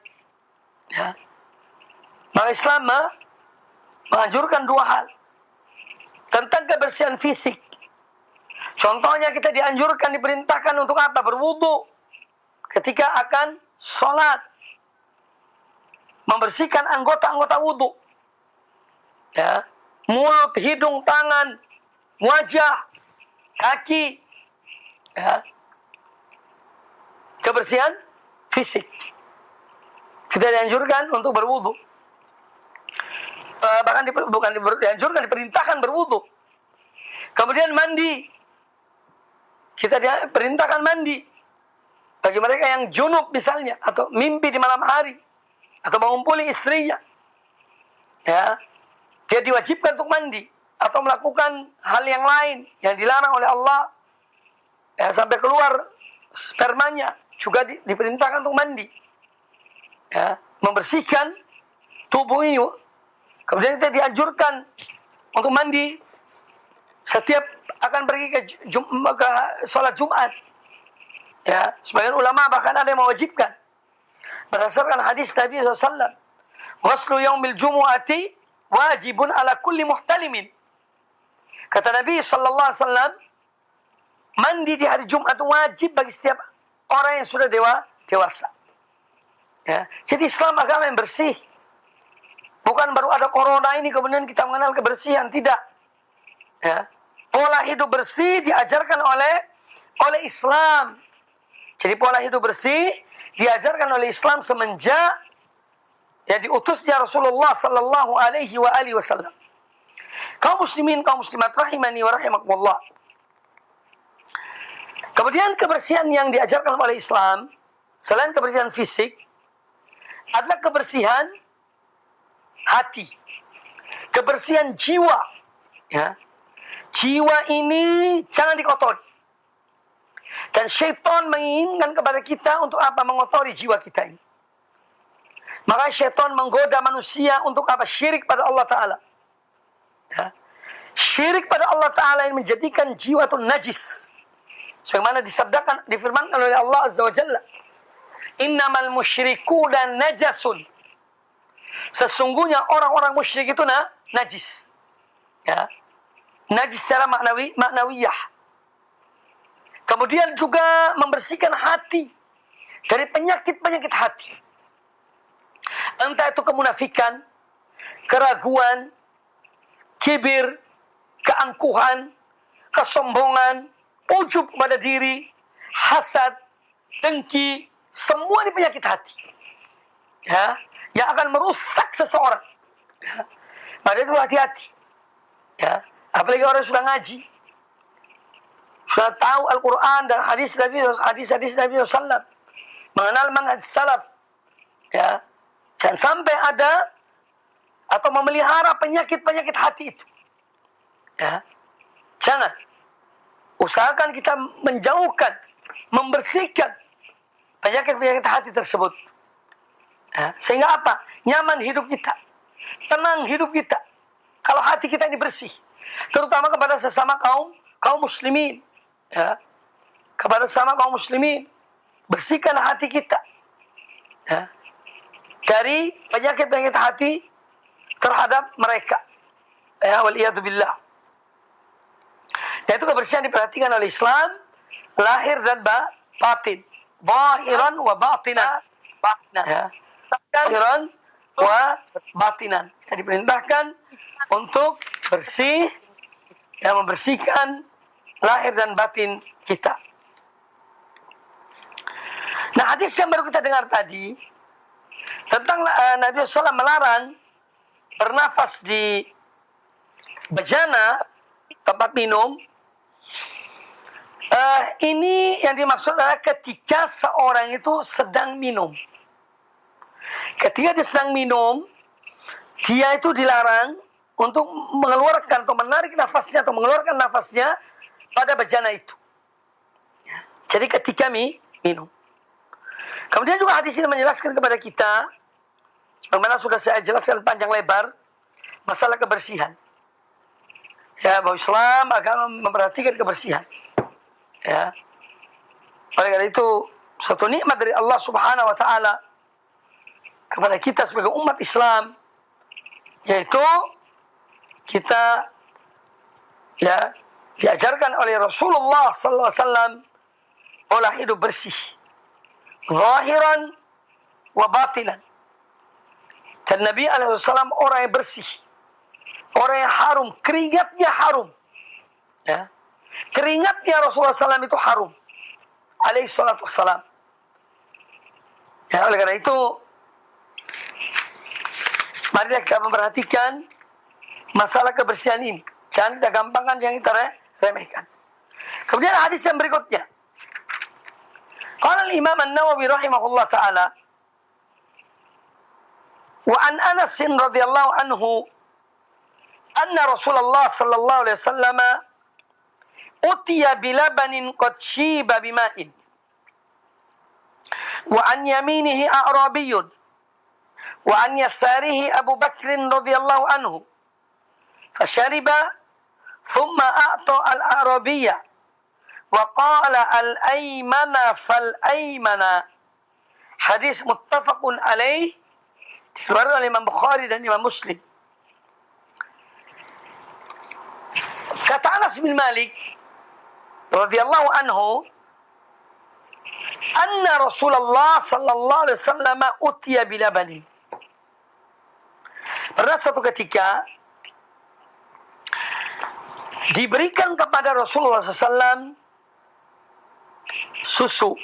Ya. Maka Islam menganjurkan dua hal tentang kebersihan fisik. Contohnya kita diperintahkan untuk apa? Berwudu ketika akan sholat, membersihkan anggota-anggota wudu, ya, mulut, hidung, tangan, wajah, kaki, ya. Kebersihan fisik. Kita dianjurkan untuk berwudu. Bahkan dianjurkan, diperintahkan berwudu. Kemudian mandi. Kita diperintahkan mandi. Bagi mereka yang junub misalnya, atau mimpi di malam hari, atau mengumpuli istrinya, ya, dia diwajibkan untuk mandi, atau melakukan hal yang lain yang dilarang oleh Allah, ya, sampai keluar spermanya, juga diperintahkan untuk mandi, ya, membersihkan tubuh ini. Kemudian kita dianjurkan untuk mandi setiap akan pergi ke sholat Jumat. Ya, sebagian ulama bahkan ada yang mewajibkan berdasarkan hadis Nabi SAW. Ghuslu yaumil jumu'ati wajibun ala kulli muhtalimin. Kata Nabi SAW, mandi di hari Jumat wajib bagi setiap orang yang sudah dewasa. Ya, jadi Islam agama yang bersih. Bukan baru ada corona ini kemudian kita mengenal kebersihan, tidak. Ya. Pola hidup bersih diajarkan oleh Islam. Jadi pola hidup bersih diajarkan oleh Islam semenjak ya diutusnya Rasulullah sallallahu alaihi wasallam. Kaum muslimin, kaum muslimat rahimani wa rahimakumullah. Kemudian kebersihan yang diajarkan oleh Islam selain kebersihan fisik adalah kebersihan hati, kebersihan jiwa. Ya. Jiwa ini jangan dikotori. Dan syaitan menginginkan kepada kita untuk apa? Mengotori jiwa kita ini. Maka syaitan menggoda manusia untuk apa? Syirik pada Allah Ta'ala. Ya. Syirik pada Allah Ta'ala yang menjadikan jiwa itu najis. Sebagaimana disabdakan, difirmankan oleh Allah Azza wa Jalla. Innamal musyrikuna najasun. Sesungguhnya orang-orang musyrik itu najis. Ya. Najis secara maknawiyah. Kemudian juga membersihkan hati dari penyakit-penyakit hati. Entah itu kemunafikan, keraguan, kibir, keangkuhan, kesombongan, ujub pada diri, hasad, dengki, semua ini penyakit hati. Ya, yang akan merusak seseorang. Ya. Maka itu hati-hati. Ya, apalagi orang yang sudah ngaji, sudah tahu Al-Quran dan hadis Nabi SAW, mengenal manhaj salaf, ya, jangan sampai ada atau memelihara penyakit-penyakit hati itu, ya, jangan. Usahakan kita menjauhkan, membersihkan penyakit-penyakit hati tersebut, ya, sehingga apa? Nyaman hidup kita, tenang hidup kita, kalau hati kita ini bersih, terutama kepada sesama kaum muslimin. Ya, kepada sama kaum muslimin, bersihkan hati kita, ya, dari penyakit-penyakit hati terhadap mereka. Ya, waliyadzubillah. Yaitu kebersihan diperhatikan oleh Islam, lahir dan batin, zahiran wa batinan. Ya, zahiran wa batinan. Kita diperintahkan untuk bersih, ya, membersihkan lahir dan batin kita. Nah, hadis yang baru kita dengar tadi tentang Nabi SAW melarang bernafas di bejana, tempat minum. Ini yang dimaksud adalah ketika seorang itu sedang minum. Ketika dia sedang minum, dia itu dilarang untuk mengeluarkan atau menarik nafasnya atau mengeluarkan nafasnya pada bejana itu. Ya. Jadi ketika minum. Kemudian juga hadis ini menjelaskan kepada kita, sebagaimana sudah saya jelaskan panjang lebar, masalah kebersihan. Ya, bahwa Islam agama memperhatikan kebersihan. Ya. Oleh karena itu, satu nikmat dari Allah Subhanahu wa taala kepada kita sebagai umat Islam, yaitu kita, ya, diajarkan oleh Rasulullah sallallahu alaihi wasallam pola hidup bersih, zahiran wa batinan. Dan Nabi alaihi wasallam orang yang bersih, orang yang harum, keringatnya harum. Ya. Keringatnya Rasulullah SAW itu harum. Alaihi salatu wassalam. Ya, oleh karena itu, mari kita memperhatikan masalah kebersihan ini. Jangan kita gampangkan, jangan kita remehkan. Kemudian hadis yang berikutnya. Qala al-Imam An-Nawawi rahimahullah ta'ala, wa an Anas radhiyallahu anhu anna Rasulullah sallallahu alaihi wasallam utiya bilabanin qad shiba bima'in wa an yaminihi a'rabiyyun wa an yasarihi Abu Bakr radhiyallahu anhu fashariba thumma a'ta al-a'rabiyya wa qala al-aymana fal-aymana. Hadis muttafaqun alaih, dikeluarkan oleh Imam Bukhari dan Imam Muslim. Kata Anas bin Malik radhiyallahu anhu, anna Rasulullah sallallahu alaihi wasallam utiya bilabanin. Pernah suatu ketika diberikan kepada Rasulullah SAW susu,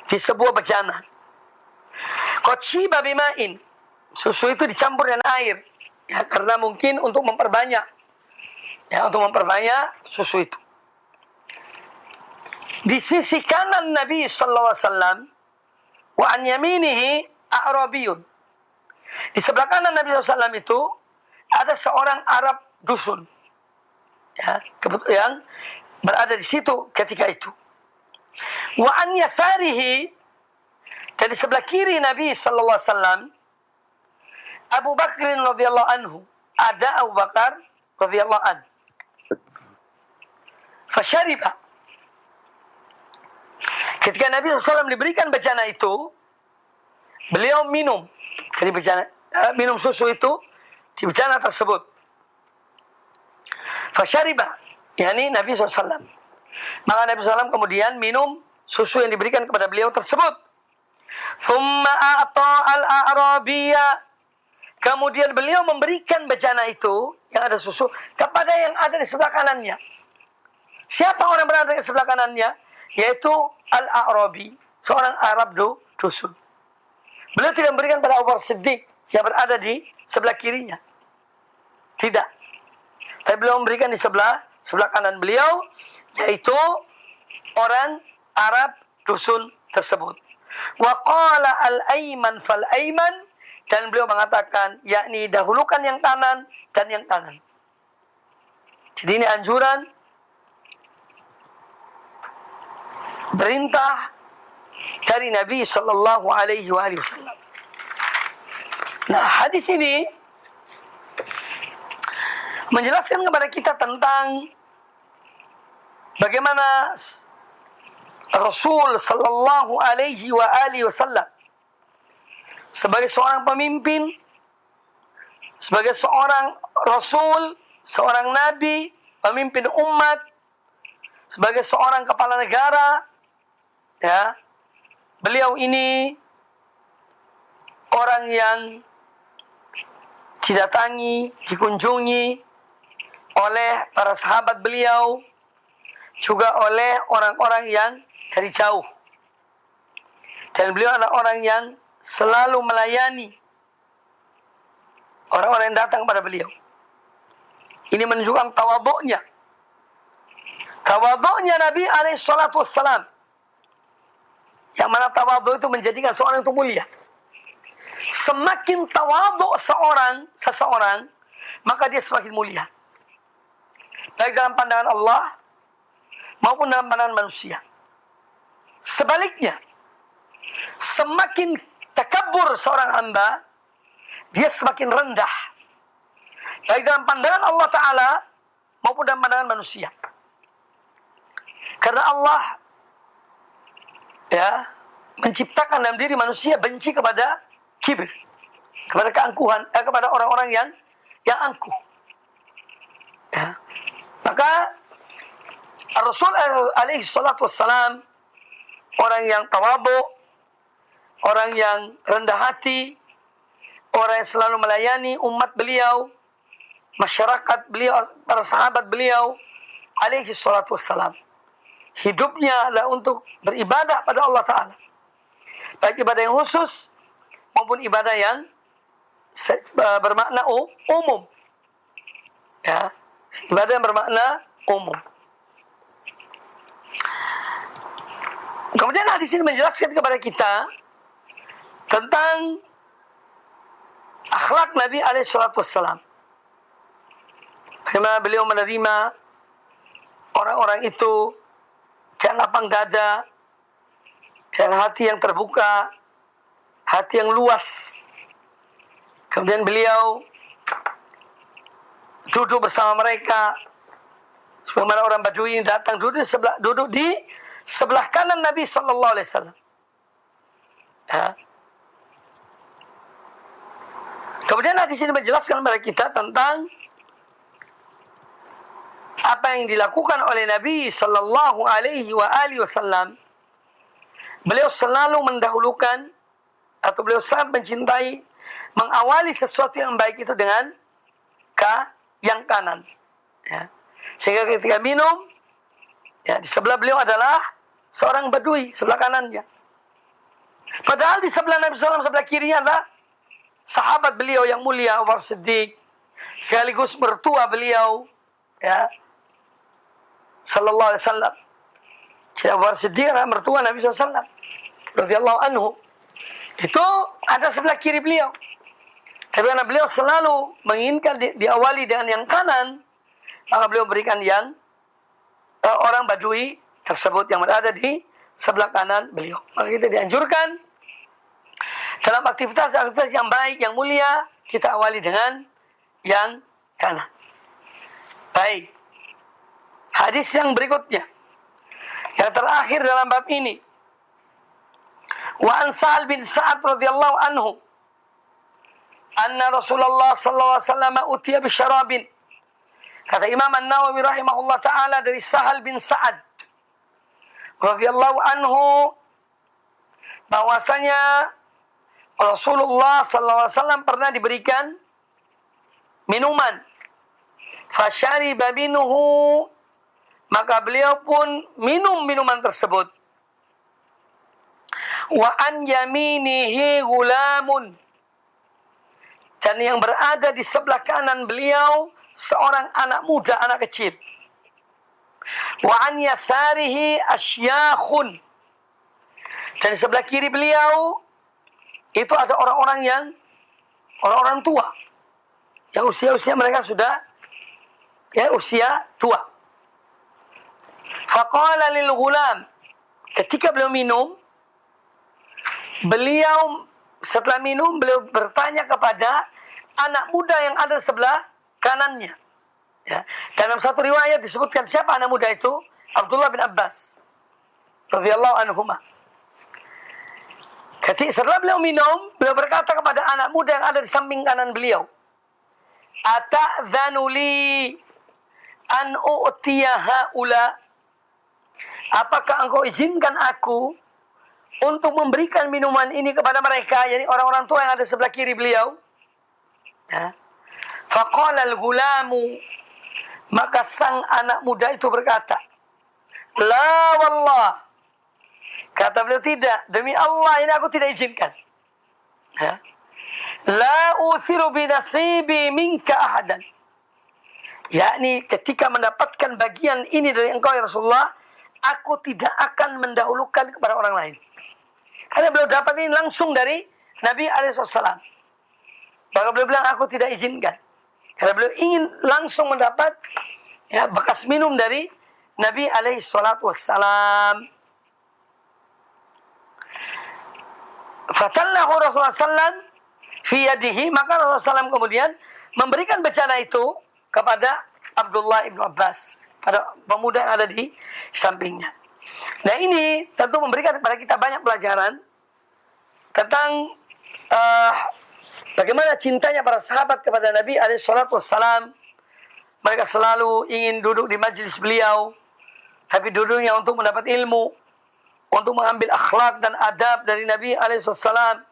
di sebuah bejana. Qad shiba bima'in. Susu itu dicampur dengan air. Ya, karena mungkin untuk memperbanyak. Ya, untuk memperbanyak susu itu. Di sisi kanan Nabi sallallahu alaihi wasallam wa an yaminihi a'rabiyun. Di sebelah kanan Nabi SAW itu ada seorang Arab dusun. Ya, yang berada di situ ketika itu. Wa an yasarihi, dan di sebelah kiri Nabi sallallahu alaihi wasallam Abu Bakr radhiyallahu anhu. Ada Abu Bakar radhiyallahu anhu. Fasyariba. Ketika Nabi SAW diberikan bejana itu, beliau minum. Jadi minum susu itu di bejana tersebut. Fasyariba, yakni Nabi SAW. Maka Nabi SAW kemudian minum susu yang diberikan kepada beliau tersebut. Thumma a'ta al-a'rabiyya. Kemudian beliau memberikan bejana itu yang ada susu kepada yang ada di sebelah kanannya. Siapa orang berada di sebelah kanannya? Yaitu al-a'rabi, seorang Arab dusun. Beliau tidak memberikan pada Abu Bakar Siddiq yang berada di sebelah kirinya. Tidak. Tapi beliau memberikan di sebelah kanan beliau, yaitu orang Arab dusun tersebut. Wa qala al-ayman fal-ayman, dan beliau mengatakan, yakni dahulukan yang kanan dan yang kanan. Jadi ini anjuran, perintah dari Nabi sallallahu alaihi wasallam. Nah, hadis ini menjelaskan kepada kita tentang bagaimana Rasul sallallahu alaihi wasallam sebagai seorang pemimpin, sebagai seorang Rasul, seorang Nabi, pemimpin umat, sebagai seorang kepala negara, ya, beliau ini orang yang didatangi, dikunjungi oleh para sahabat beliau, juga oleh orang-orang yang dari jauh. Dan beliau adalah orang yang selalu melayani orang-orang yang datang kepada beliau. Ini menunjukkan tawadhu'nya. Tawadhu'nya Nabi alaihi salatu wassalam. Yang mana tawadhu itu menjadikan seorang itu mulia. Semakin tawadhu seseorang, maka dia semakin mulia. Baik dalam pandangan Allah maupun dalam pandangan manusia. Sebaliknya, semakin takabur seorang hamba, dia semakin rendah. Baik dalam pandangan Allah Ta'ala maupun dalam pandangan manusia. Karena Allah menciptakan dalam diri manusia benci kepada kibir, kepada keangkuhan, kepada orang-orang yang angkuh. Ya. Maka Rasul alaihi salatu wassalam orang yang tawadhu, orang yang rendah hati, orang yang selalu melayani umat beliau, masyarakat beliau, para sahabat beliau alaihi salatu wassalam. Hidupnya adalah untuk beribadah pada Allah Ta'ala. Baik ibadah yang khusus maupun ibadah yang bermakna umum. Ya, ibadah yang bermakna umum. Kemudian hadis ini menjelaskan kepada kita tentang akhlak Nabi alaihi salatu wassalam. Bagaimana beliau menerima orang-orang itu dengan lapang dada, dengan hati yang terbuka, hati yang luas. Kemudian beliau duduk bersama mereka, sebagaimana orang Badui ini datang duduk di sebelah kanan Nabi sallallahu alaihi wasallam. Ya. Kemudian hadis ini menjelaskan kepada kita tentang apa yang dilakukan oleh Nabi sallallahu alaihi wasallam. Beliau selalu mendahulukan, atau beliau sangat mencintai mengawali sesuatu yang baik itu dengan yang kanan. Ya. Sehingga ketika minum, ya, di sebelah beliau adalah seorang Badui, sebelah kanannya. Padahal di sebelah Nabi SAW, sebelah kirinya adalah sahabat beliau yang mulia, Umar Siddiq, sekaligus mertua beliau, ya, sallallahu alaihi wasallam. Jadi Umar Siddiq adalah mertua Nabi SAW, radhiyallahu anhu. Itu ada sebelah kiri beliau. Tapi karena beliau selalu menginginkan diawali dengan yang kanan, maka beliau berikan yang orang Badui tersebut yang berada di sebelah kanan beliau. Maka kita dianjurkan dalam aktivitas yang baik, yang mulia, kita awali dengan yang kanan. Baik. Hadis yang berikutnya, yang terakhir dalam bab ini. Wa an Sa'al bin Sa'ad radhiyallahu anhu anna Rasulullah sallallahu alaihi wasallam utiya bi syarabin. Kata Imam An-Nawawi rahimahullah taala dari Sahal bin Sa'ad radhiyallahu anhu bahwasanya Rasulullah sallallahu alaihi wasallam pernah diberikan minuman. Fasyariba minhu, maka beliau pun minum minuman tersebut. Wa an yaminihi gulamun, dan yang berada di sebelah kanan beliau seorang anak muda, anak kecil. Wa an yasarihi asyakhun, dan di sebelah kiri beliau itu ada orang-orang tua yang usia mereka sudah usia tua. Faqala lil ghulam, ketika beliau minum, beliau setelah minum beliau bertanya kepada anak muda yang ada sebelah kanannya. Ya. Dalam satu riwayat disebutkan siapa anak muda itu? Abdullah bin Abbas radhiyallahu anhuma. Ketika setelah beliau minum, beliau berkata kepada anak muda yang ada di samping kanan beliau, "Ata'dzanu li an u'tiya haula?" Apakah engkau izinkan aku untuk memberikan minuman ini kepada mereka, yakni orang-orang tua yang ada sebelah kiri beliau? Ya. Faqala al-gulamu, maka sang anak muda itu berkata, "La wallah." Kata beliau, tidak, demi Allah ini aku tidak izinkan. Ya. La uthiru binasibi minka ahadan. Yakni ketika mendapatkan bagian ini dari engkau ya Rasulullah, aku tidak akan mendahulukan kepada orang lain. Karena beliau dapat ini langsung dari Nabi alaihissalam. Maka beliau bilang, aku tidak izinkan. Karena beliau ingin langsung mendapat bekas minum dari Nabi alaihissalam. Fatallahu Rasulullah sallam fi yadihi, maka Rasulullah SAW kemudian memberikan bencana itu kepada Abdullah ibn Abbas, pada pemuda yang ada di sampingnya. Nah ini tentu memberikan kepada kita banyak pelajaran tentang bagaimana cintanya para sahabat kepada Nabi alaihissalam. Mereka selalu ingin duduk di majelis beliau, tapi duduknya untuk mendapat ilmu, untuk mengambil akhlak dan adab dari Nabi alaihissalam.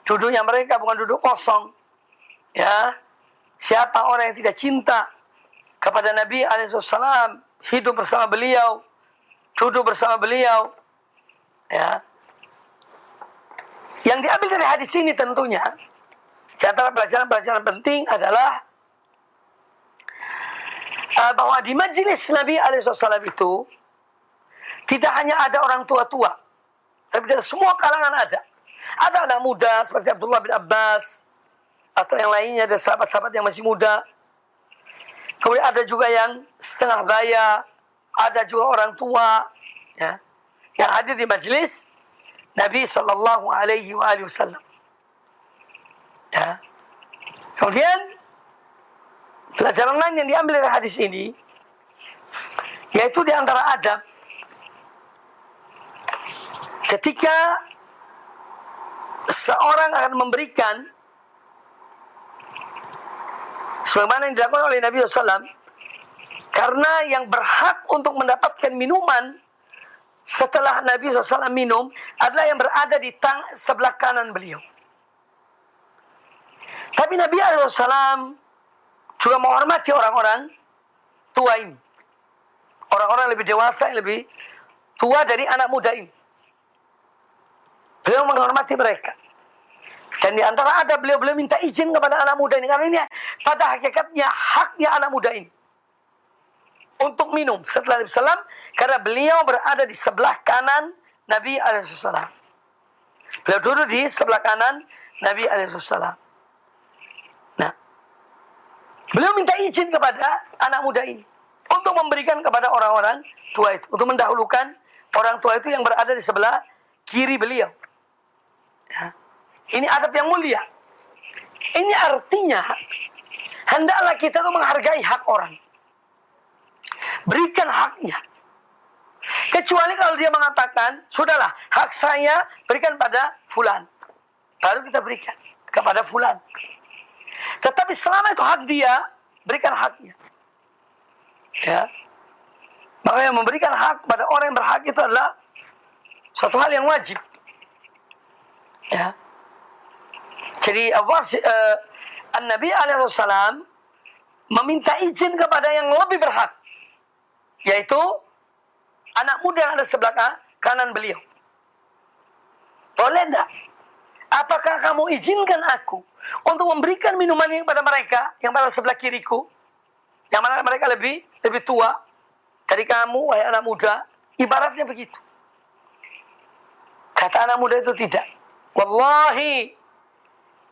Duduknya mereka bukan duduk kosong. Ya, siapa orang yang tidak cinta kepada Nabi alaihissalam, hidup bersama beliau, duduk bersama beliau, ya. Yang diambil dari hadis ini tentunya, di antara pelajaran-pelajaran penting adalah bahwa di majelis Nabi alaihissalam itu tidak hanya ada orang tua-tua, tapi dari semua kalangan ada. Ada anak muda seperti Abdullah bin Abbas, atau yang lainnya, ada sahabat-sahabat yang masih muda. Kemudian ada juga yang setengah baya, ada juga orang tua, ya, yang hadir di majelis Nabi Sallallahu Alaihi Wasallam. Ya. Kemudian pelajaran lain yang diambil dari hadis ini, yaitu di antara adab ketika seorang akan memberikan sebagaimana yang dilakukan oleh Nabi SAW, karena yang berhak untuk mendapatkan minuman setelah Nabi SAW minum adalah yang berada di sebelah kanan beliau. Tapi Nabi SAW juga menghormati orang-orang tua ini, orang-orang lebih dewasa, yang lebih tua dari anak muda ini. Beliau menghormati mereka. Dan di antara ada beliau minta izin kepada anak muda ini. Karena ini pada hakikatnya haknya anak muda ini. Untuk minum setelah Nabi SAW. Karena beliau berada di sebelah kanan Nabi SAW. Beliau duduk di sebelah kanan Nabi SAW. Nah, beliau minta izin kepada anak muda ini. Untuk memberikan kepada orang-orang tua itu. Untuk mendahulukan orang tua itu yang berada di sebelah kiri beliau. Ya. Ini adab yang mulia. Ini artinya hendaklah kita tuh menghargai hak orang. Berikan haknya. Kecuali kalau dia mengatakan, sudahlah, hak saya berikan pada fulan. Baru kita berikan kepada fulan. Tetapi selama itu hak dia, berikan haknya. Ya. Makanya memberikan hak pada orang yang berhak itu adalah suatu hal yang wajib. Ya. Jadi Nabi alaihissalam meminta izin kepada yang lebih berhak, yaitu anak muda yang ada sebelah kanan beliau. Boleh enggak? Apakah kamu izinkan aku untuk memberikan minuman ini kepada mereka yang pada sebelah kiriku, yang mana mereka lebih tua dari kamu, wahai anak muda? Ibaratnya begitu. Kata anak muda itu tidak. Wallahi,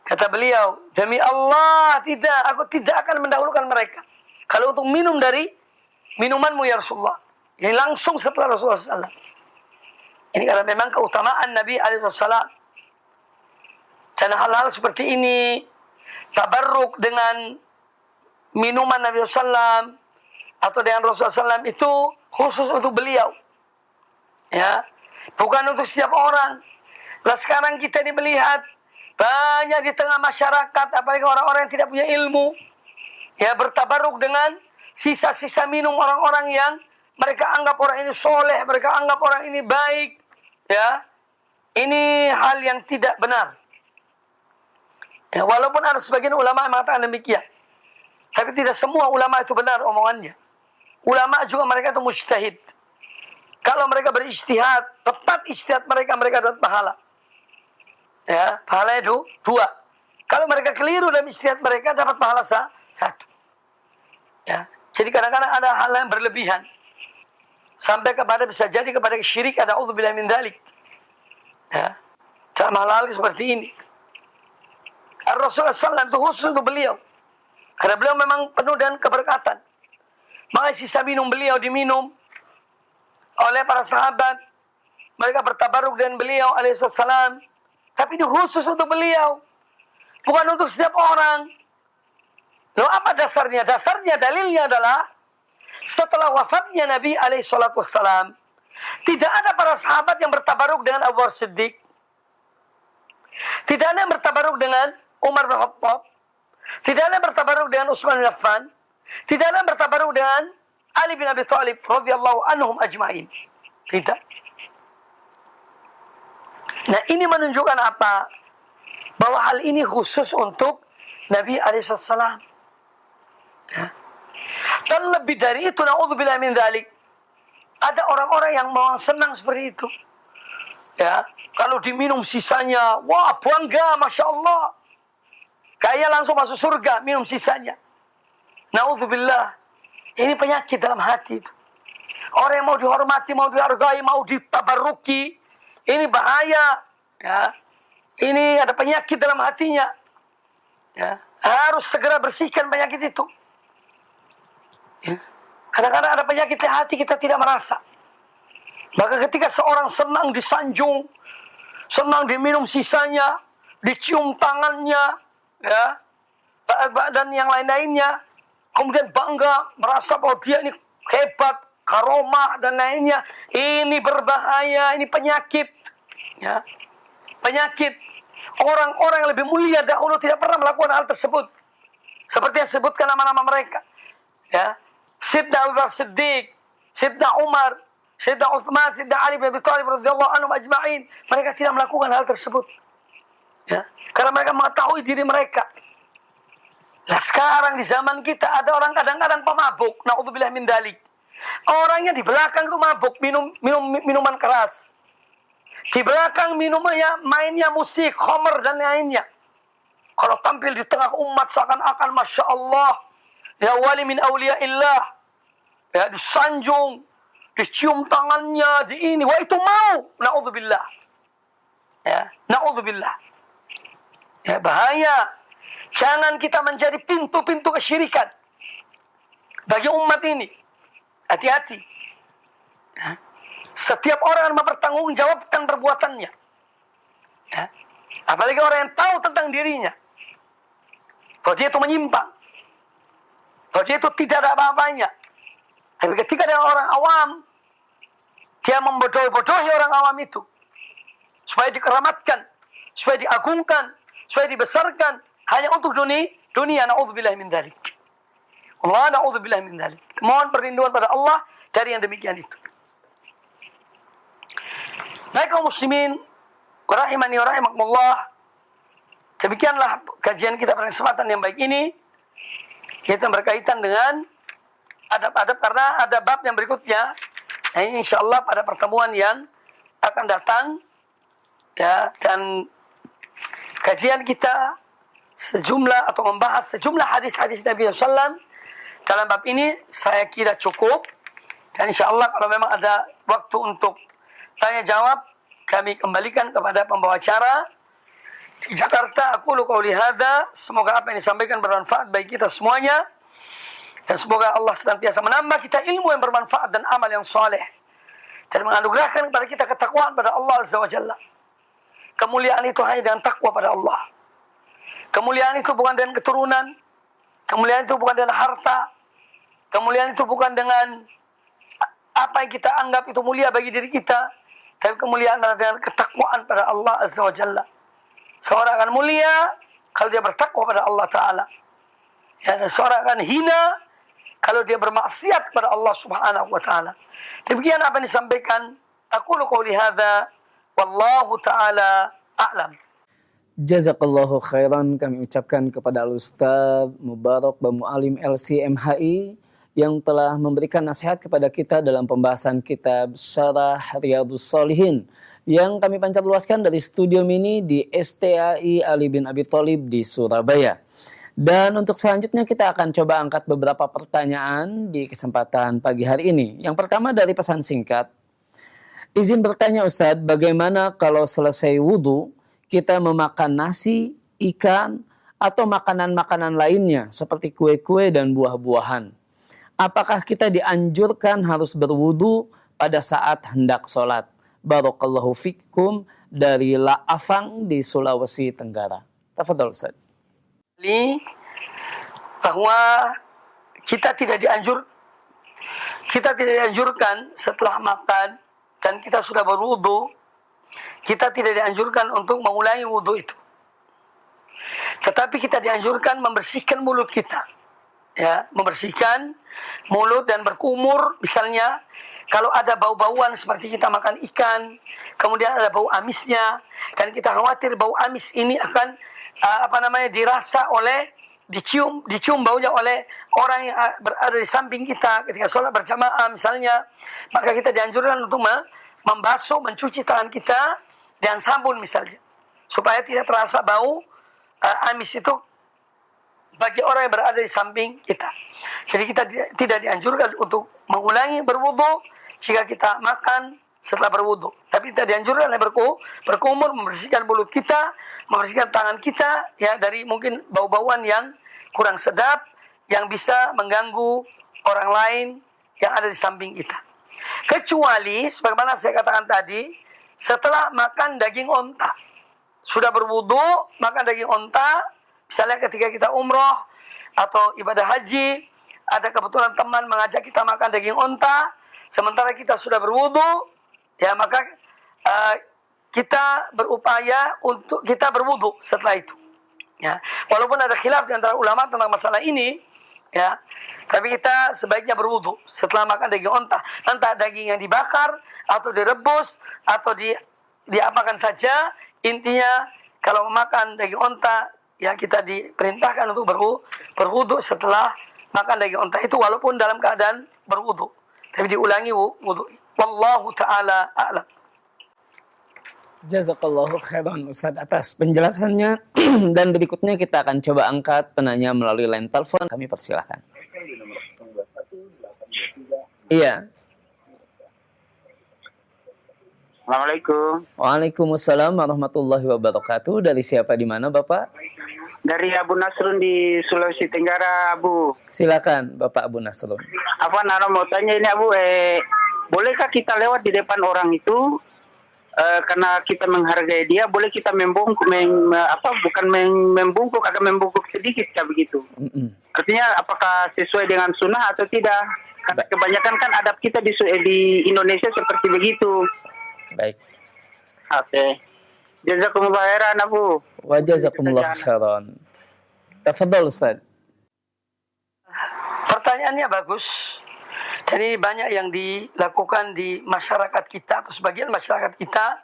kata beliau, demi Allah tidak, aku tidak akan mendahulukan mereka. Kalau untuk minum dari minumanmu ya Rasulullah. Ini langsung setelah Rasulullah SAW. Ini karena memang keutamaan Nabi SAW. Dan hal-hal seperti ini, tabarruk dengan minuman Nabi SAW atau dengan Rasulullah SAW itu khusus untuk beliau. Ya, bukan untuk setiap orang. Lah sekarang kita ini melihat banyak di tengah masyarakat, apalagi orang-orang yang tidak punya ilmu, ya bertabaruk dengan sisa-sisa minum orang-orang yang mereka anggap orang ini soleh, mereka anggap orang ini baik, ya. Ini hal yang tidak benar. Ya, walaupun ada sebagian ulama yang mengatakan demikian, tapi tidak semua ulama itu benar omongannya. Ulama juga mereka itu mujtahid. Kalau mereka berijtihad, tepat ijtihad mereka dapat pahala. Ya, pahala itu 2. Kalau mereka keliru dalam ijtihad mereka dapat pahala 1. Ya, jadi kadang-kadang ada hal yang berlebihan. Sampai kepada bisa jadi kepada syirik, ada auzubillahi min dzalik. Ya. Dalam hal-hal seperti ini. Rasulullah SAW itu khusus untuk beliau. Karena beliau memang penuh dengan keberkatan. Maka sisa minum beliau diminum oleh para sahabat. Mereka bertabaruk dengan beliau alaihissalam. Tapi ini khusus untuk beliau. Bukan untuk setiap orang. Loh, apa dasarnya? Dasarnya, dalilnya adalah setelah wafatnya Nabi alaihissalam, tidak ada para sahabat yang bertabaruk dengan Abu Bakar Siddiq. Tidak ada yang bertabaruk dengan Umar bin Khattab. Tidak ada yang bertabaruk dengan Utsman bin Affan. Tidak ada yang bertabaruk dengan Ali bin Abi Thalib radhiyallahu anhum ajma'in. Tidak. Nah, ini menunjukkan apa? Bahwa hal ini khusus untuk Nabi alaihissalam. Ya. Dan lebih dari itu, na'udzubillah min dzalik, ada orang-orang yang mau senang seperti itu. Ya, kalau diminum sisanya, wah bangga, masya Allah, kayak langsung masuk surga, minum sisanya. Na'udzubillah, ini penyakit dalam hati itu. Orang yang mau dihormati, mau dihargai, mau ditabarruki, ini bahaya. Ya, ini ada penyakit dalam hatinya. Ya, harus segera bersihkan penyakit itu. Ya. Kadang-kadang ada penyakit di hati kita tidak merasa. Maka ketika seorang senang disanjung, senang diminum sisanya, dicium tangannya, ya, dan yang lain-lainnya, kemudian bangga, merasa bahwa dia ini hebat, karomah dan lainnya, ini berbahaya, ini penyakit, ya, penyakit. Orang-orang yang lebih mulia dahulu tidak pernah melakukan hal tersebut. Seperti yang disebutkan nama-nama mereka, ya. Sayyidina Abu Bakar Siddiq, Sayyidina Umar, Sayyidina Utsman, Sayyidina Ali bin Abi Thalib radhiyallahu anhum ajma'in. Mereka tidak melakukan hal tersebut. Ya, karena mereka mengetahui diri mereka. Nah, sekarang di zaman kita ada orang kadang-kadang pemabuk, naudzubillah min dzalik. Orangnya di belakang itu mabuk, minum minuman keras. Di belakang minumannya, mainnya musik, khamr dan lainnya. Kalau tampil di tengah umat seakan-akan Masya Allah, ya wali min awliyaillah, ya disanjung, dicium tangannya, di ini. Wah itu mau. Na'udzubillah. Ya, na'udzubillah. Ya bahaya. Jangan kita menjadi pintu-pintu kesyirikan bagi umat ini. Hati-hati. Ya. Setiap orang mempertanggungjawabkan perbuatannya. Ya. Apalagi orang yang tahu tentang dirinya. Kalau dia itu menyimpang. Kalau dia itu tidak ada apa-apanya. Tapi ketika ada orang awam, dia membodohi-bodohi orang awam itu. Supaya dikeramatkan. Supaya diagungkan. Supaya dibesarkan. Hanya untuk dunia. Na'udzubillah min dhalik. Allah na'udzubillah min dhalik. Mohon perlindungan pada Allah dari yang demikian itu. Baik kaum muslimin, rahimani wa rahimakumullah. Demikianlah kajian kita pada kesempatan yang baik ini. Yaitu berkaitan dengan adab-adab, karena ada bab yang berikutnya. Nah, ini insyaallah pada pertemuan yang akan datang. Ya, dan kajian kita sejumlah atau membahas sejumlah hadis-hadis Nabi SAW dalam bab ini saya kira cukup. Dan insyaallah kalau memang ada waktu untuk tanya jawab, kami kembalikan kepada pembawa acara di Jakarta. Aku qauli hadza, semoga apa yang disampaikan bermanfaat bagi kita semuanya, dan semoga Allah senantiasa menambah kita ilmu yang bermanfaat dan amal yang soleh, dan menganugerahkan kepada kita ketakwaan pada Allah Azza wa Jalla. Kemuliaan itu hanya dengan takwa pada Allah. Kemuliaan itu bukan dengan keturunan, kemuliaan itu bukan dengan harta, kemuliaan itu bukan dengan apa yang kita anggap itu mulia bagi diri kita, tapi kemuliaan adalah dengan ketakwaan pada Allah Azza wa Jalla. Seorang akan mulia kalau dia bertakwa pada Allah Ta'ala. Ya, dan seorang akan hina kalau dia bermaksiat kepada Allah Subhanahu wa Ta'ala. Demikian apa yang disampaikan. Aku qauli hadza wallahu ta'ala a'lam. Jazakallahu khairan kami ucapkan kepada Al-Ustaz Mubarak Bamu'alim LCMHI yang telah memberikan nasihat kepada kita dalam pembahasan kitab Syarah Riyadhus Shalihin yang kami pancar luaskan dari studio mini di STAI Ali bin Abi Thalib di Surabaya. Dan untuk selanjutnya kita akan coba angkat beberapa pertanyaan di kesempatan pagi hari ini. Yang pertama dari pesan singkat. Izin bertanya Ustadz, bagaimana kalau selesai wudhu kita memakan nasi, ikan, atau makanan-makanan lainnya seperti kue-kue dan buah-buahan? Apakah kita dianjurkan harus berwudu pada saat hendak sholat? Barakallahu fikum dari Laafang di Sulawesi Tenggara. Tafadhol Ustaz. Bahwa kita tidak dianjurkan setelah makan dan kita sudah berwudu, kita tidak dianjurkan untuk mengulangi wudu itu. Tetapi kita dianjurkan membersihkan mulut kita. Ya, membersihkan mulut dan berkumur. Misalnya, kalau ada bau-bauan seperti kita makan ikan, kemudian ada bau amisnya, dan kita khawatir bau amis ini akan dirasa oleh dicium baunya oleh orang yang berada di samping kita ketika sholat berjamaah misalnya, maka kita dianjurkan untuk membasuh, mencuci tangan kita dengan sabun misalnya, supaya tidak terasa bau amis itu bagi orang yang berada di samping kita. Jadi kita tidak dianjurkan untuk mengulangi berwudu jika kita makan setelah berwudu. Tapi kita dianjurkan berkumur, membersihkan mulut kita, membersihkan tangan kita ya dari mungkin bau-bauan yang kurang sedap yang bisa mengganggu orang lain yang ada di samping kita. Kecuali sebagaimana saya katakan tadi, setelah makan daging onta, sudah berwudu makan daging onta, misalnya ketika kita umroh atau ibadah haji, ada kebetulan teman mengajak kita makan daging onta, sementara kita sudah berwudu, ya maka kita berupaya untuk kita berwudu setelah itu. Ya, walaupun ada khilaf di antara ulama tentang masalah ini, ya, tapi kita sebaiknya berwudu setelah makan daging onta. Entah daging yang dibakar atau direbus atau diapakan saja, intinya kalau memakan daging onta, ya kita diperintahkan untuk berwudu setelah makan daging onta itu, walaupun dalam keadaan berwudu, tapi diulangi wudu. Wallahu ta'ala a'lam. Jazakallahu khairan Ustaz atas penjelasannya. Dan berikutnya kita akan coba angkat penanya melalui line telepon. Kami persilahkan. Iya. Assalamualaikum. Waalaikumsalam warahmatullahi wabarakatuh. Dari siapa di mana Bapak? Dari Abu Nasrun di Sulawesi Tenggara, Abu. Silakan Bapak Abu Nasrun. Apa Nara mau tanya ini, Abu? Bolehkah kita lewat di depan orang itu? Karena kita menghargai dia, boleh kita membungkuk, membungkuk, agak membungkuk sedikit, kayak begitu. Artinya, apakah sesuai dengan sunnah atau tidak? Karena kebanyakan kan adab kita di Indonesia seperti begitu. Baik. Oke. Jazakumullah khairan, Abu. Wa jazakumullah khairan. Tafadhal Ustaz. Pertanyaannya bagus. Dan ini banyak yang dilakukan di masyarakat kita atau sebagian masyarakat kita.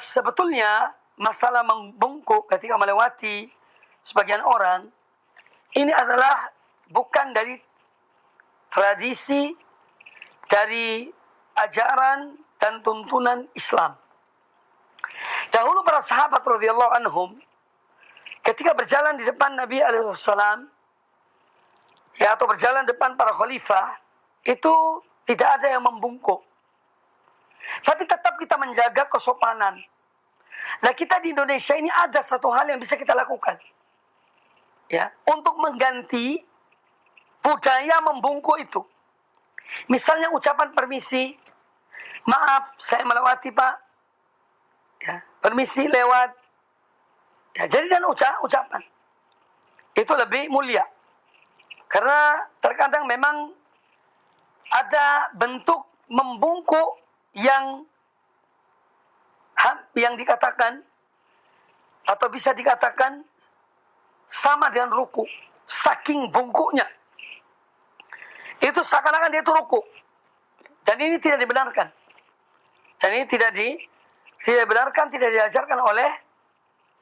Sebetulnya masalah membungkuk ketika melewati sebagian orang ini adalah bukan dari tradisi, dari ajaran dan tuntunan Islam. Dahulu para sahabat radhiyallahu anhum ketika berjalan di depan Nabi alaihi salam atau berjalan depan para khalifah itu tidak ada yang membungkuk. Tapi tetap kita menjaga kesopanan. Nah, kita di Indonesia ini ada satu hal yang bisa kita lakukan. Ya, untuk mengganti budaya membungkuk itu. Misalnya ucapan permisi, maaf saya melewati Pak. Ya, permisi lewat. Ya, jadi dan ucapan. Itu lebih mulia. Karena terkadang memang ada bentuk membungkuk yang dikatakan atau bisa dikatakan sama dengan ruku. Saking bungkuknya. Itu seakan-akan dia itu ruku. Dan ini tidak dibenarkan. Dan ini tidak dibenarkan, tidak diajarkan oleh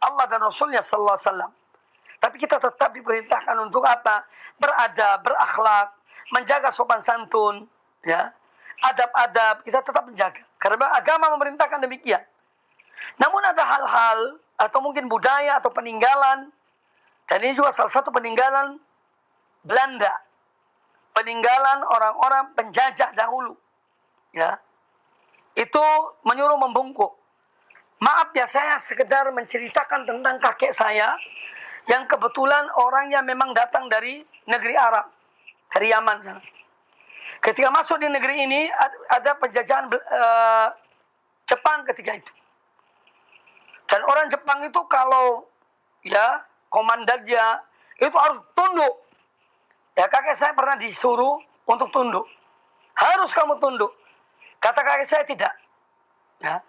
Allah dan Rasulnya sallallahu alaihi wasallam. Tapi kita tetap diperintahkan untuk apa? Beradab, berakhlak, menjaga sopan santun, ya. Adab-adab kita tetap menjaga. Karena agama memerintahkan demikian. Namun ada hal-hal atau mungkin budaya atau peninggalan, dan ini juga salah satu peninggalan Belanda. Peninggalan orang-orang penjajah dahulu. Ya. Itu menyuruh membungkuk. Maaf ya, saya sekedar menceritakan tentang kakek saya yang kebetulan orangnya memang datang dari negeri Arab, dari Yaman sana. Ketika masuk di negeri ini ada penjajahan Jepang ketika itu. Dan orang Jepang itu kalau ya komandannya itu harus tunduk. Ya, kakek saya pernah disuruh untuk tunduk. Harus kamu tunduk. Kata kakek saya tidak. Ya.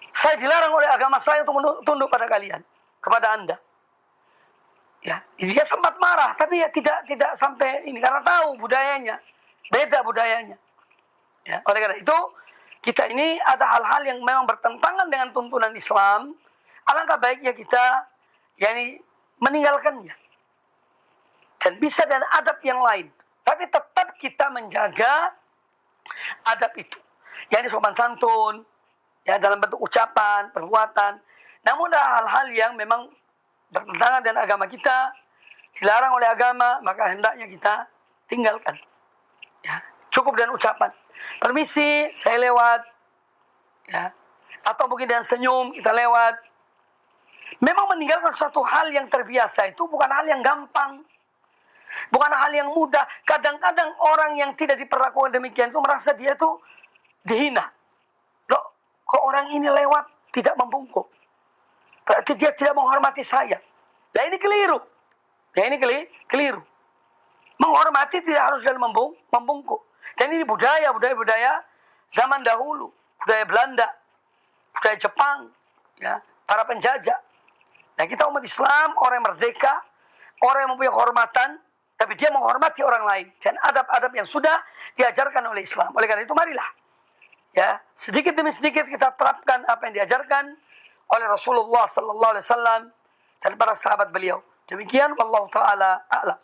Saya dilarang oleh agama saya untuk tunduk pada kalian, kepada Anda. Ya, dia sempat marah, tapi ya tidak sampai ini karena tahu budayanya, beda budayanya. Ya, oleh karena itu kita ini ada hal-hal yang memang bertentangan dengan tuntunan Islam. Alangkah baiknya kita yakni meninggalkannya. Dan bisa dan adab yang lain. Tapi tetap kita menjaga adab itu. Yakni sopan santun, ya dalam bentuk ucapan, perbuatan. Namun ada hal-hal yang memang bertentangan dengan agama kita, dilarang oleh agama, maka hendaknya kita tinggalkan. Ya, cukup dengan ucapan. Permisi, saya lewat. Ya. Atau mungkin dengan senyum kita lewat. Memang meninggalkan suatu hal yang terbiasa itu bukan hal yang gampang. Bukan hal yang mudah. Kadang-kadang orang yang tidak diperlakukan demikian itu merasa dia itu dihina. Loh, kok orang ini lewat tidak membungkuk? Berarti dia tidak menghormati saya. Nah ini keliru. Ya ini keliru. Menghormati tidak harus dalam membungkuk. Dan ini budaya zaman dahulu. Budaya Belanda. Budaya Jepang. Ya, para penjajah. Nah kita umat Islam, orang yang merdeka. Orang yang mempunyai kehormatan. Tapi dia menghormati orang lain. Dan adab-adab yang sudah diajarkan oleh Islam. Oleh karena itu marilah. Ya, sedikit demi sedikit kita terapkan apa yang diajarkan oleh Rasulullah sallallahu alaihi wasallam dan para sahabat beliau. Demikian wallahu taala a'lam.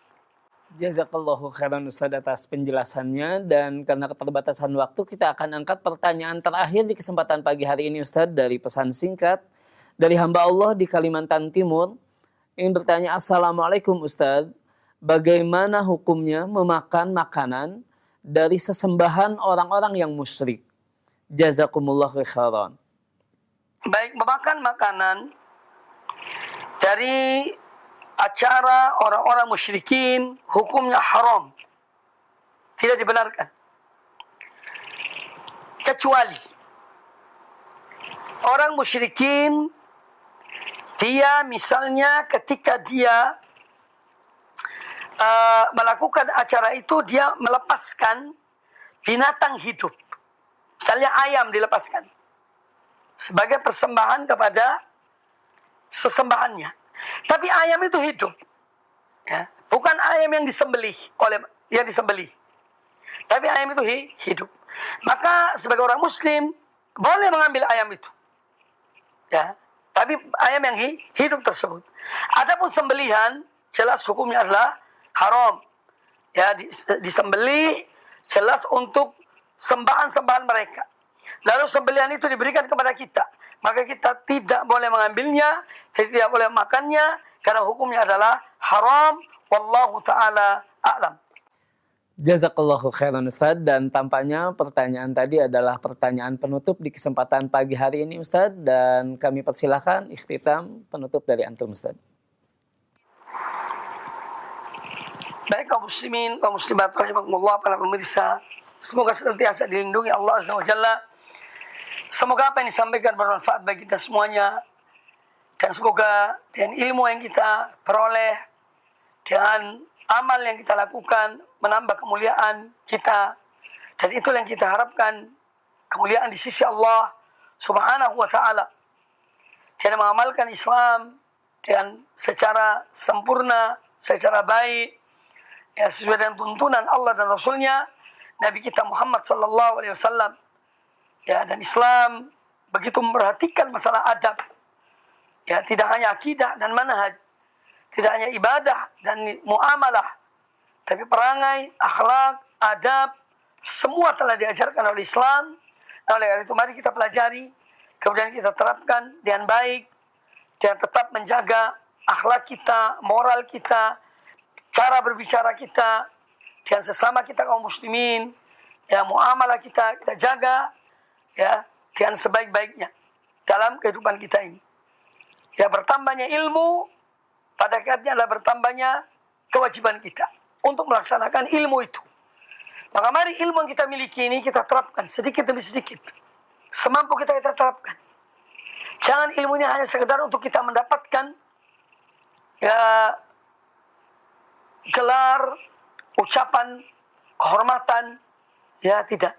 Jazakallahu khairan Ustaz atas penjelasannya, dan karena keterbatasan waktu kita akan angkat pertanyaan terakhir di kesempatan pagi hari ini Ustaz dari pesan singkat dari hamba Allah di Kalimantan Timur. Ingin bertanya, Assalamualaikum Ustaz, bagaimana hukumnya memakan makanan dari sesembahan orang-orang yang musyrik? Jazakumullahu khairan. Baik, memakan makanan dari acara orang-orang musyrikin hukumnya haram. Tidak dibenarkan. Kecuali orang musyrikin, dia misalnya ketika dia melakukan acara itu, dia melepaskan binatang hidup. Misalnya ayam dilepaskan sebagai persembahan kepada sesembahannya. Tapi ayam itu hidup, ya, bukan ayam yang disembelih tapi ayam itu hidup. Maka sebagai orang Muslim boleh mengambil ayam itu, ya, tapi ayam yang hidup tersebut. Adapun sembelihan jelas hukumnya adalah haram, ya, disembelih jelas untuk sembahan-sembahan mereka. Lalu sembelihan itu diberikan kepada kita, maka kita tidak boleh mengambilnya, tidak boleh makannya, karena hukumnya adalah haram. Wallahu ta'ala a'lam. Jazakallahu khairan Ustaz, dan tampaknya pertanyaan tadi adalah pertanyaan penutup di kesempatan pagi hari ini Ustaz, dan kami persilahkan ikhtitam penutup dari antum Ustaz. Baik kaum muslimin, kaum muslimat rahimakumullah, para pemirsa, semoga senantiasa dilindungi Allah Azza wa Jalla. Semoga apa yang disampaikan bermanfaat bagi kita semuanya. Dan semoga dengan ilmu yang kita peroleh, dengan amal yang kita lakukan, menambah kemuliaan kita. Dan itulah yang kita harapkan, kemuliaan di sisi Allah Subhanahu wa ta'ala. Dan mengamalkan Islam dengan secara sempurna, secara baik, ya, sesuai dengan tuntunan Allah dan Rasulnya, Nabi kita Muhammad sallallahu alaihi wasallam. Ya, dan Islam begitu memperhatikan masalah adab. Ya, tidak hanya akidah dan manhaj, tidak hanya ibadah dan muamalah, tapi perangai, akhlak, adab, semua telah diajarkan oleh Islam. Oleh karena itu mari kita pelajari, kemudian kita terapkan dengan baik, dan tetap menjaga akhlak kita, moral kita, cara berbicara kita dengan sesama kita kaum muslimin, ya, muamalah kita jaga, ya, dengan sebaik-baiknya dalam kehidupan kita ini. Ya, bertambahnya ilmu pada hakikatnya adalah bertambahnya kewajiban kita untuk melaksanakan ilmu itu. Maka mari ilmu yang kita miliki ini kita terapkan sedikit demi sedikit, semampu kita terapkan. Jangan ilmunya hanya sekedar untuk kita mendapatkan, ya, gelar, ucapan, kehormatan, ya, tidak.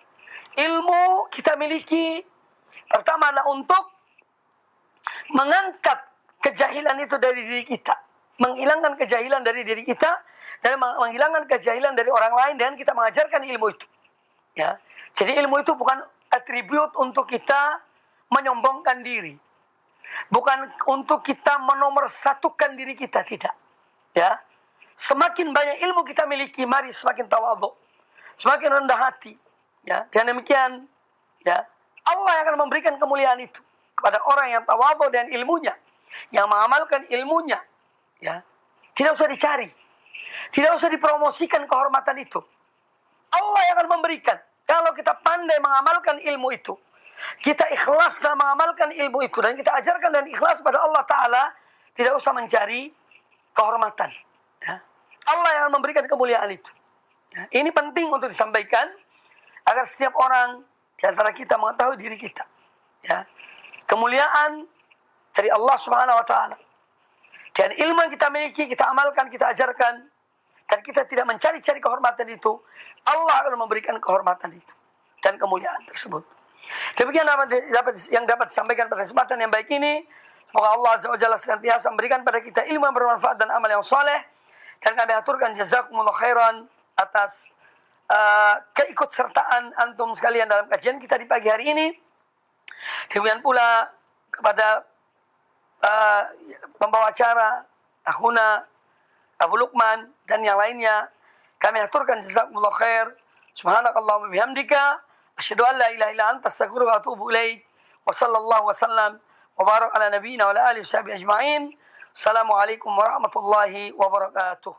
Ilmu kita miliki pertama adalah untuk mengangkat kejahilan itu dari diri kita, menghilangkan kejahilan dari diri kita, dan menghilangkan kejahilan dari orang lain dengan kita mengajarkan ilmu itu. Ya, jadi ilmu itu bukan atribut untuk kita menyombongkan diri, bukan untuk kita menomorsatukan diri kita, tidak. Ya, semakin banyak ilmu kita miliki, mari semakin tawadhu, semakin rendah hati. Ya, dan demikian, ya, Allah yang akan memberikan kemuliaan itu kepada orang yang tawadhu dengan ilmunya, yang mengamalkan ilmunya. Ya, tidak usah dicari, tidak usah dipromosikan kehormatan itu. Allah yang akan memberikan. Kalau kita pandai mengamalkan ilmu itu, kita ikhlas dalam mengamalkan ilmu itu, dan kita ajarkan dan ikhlas pada Allah Ta'ala, tidak usah mencari kehormatan. Ya, Allah yang akan memberikan kemuliaan itu. Ya, ini penting untuk disampaikan, agar setiap orang di antara kita mengetahui diri kita. Ya, kemuliaan dari Allah Subhanahu wa ta'ala. Dan ilmu yang kita miliki, kita amalkan, kita ajarkan, dan kita tidak mencari-cari kehormatan itu, Allah akan memberikan kehormatan itu dan kemuliaan tersebut. Demikian yang dapat disampaikan pada kesempatan yang baik ini. Semoga Allah Azza wa Jalla senantiasa memberikan pada kita ilmu yang bermanfaat dan amal yang soleh. Dan kami aturkan jazakumullah khairan atas keikutsertaan antum sekalian dalam kajian kita di pagi hari ini. Demikian pula kepada pembawa acara Akhuna Abu Lukman dan yang lainnya Kami aturkan jazakumullah khair. Subhanakallahumma bihamdika asyhadu an la ilaha illa anta astaghfiruka wa atubu ilaik. Wa sallallahu wasallam wa barak ala nabiyyina wa ala alihi washabihi ajma'in. Assalamualaikum warahmatullahi wabarakatuh.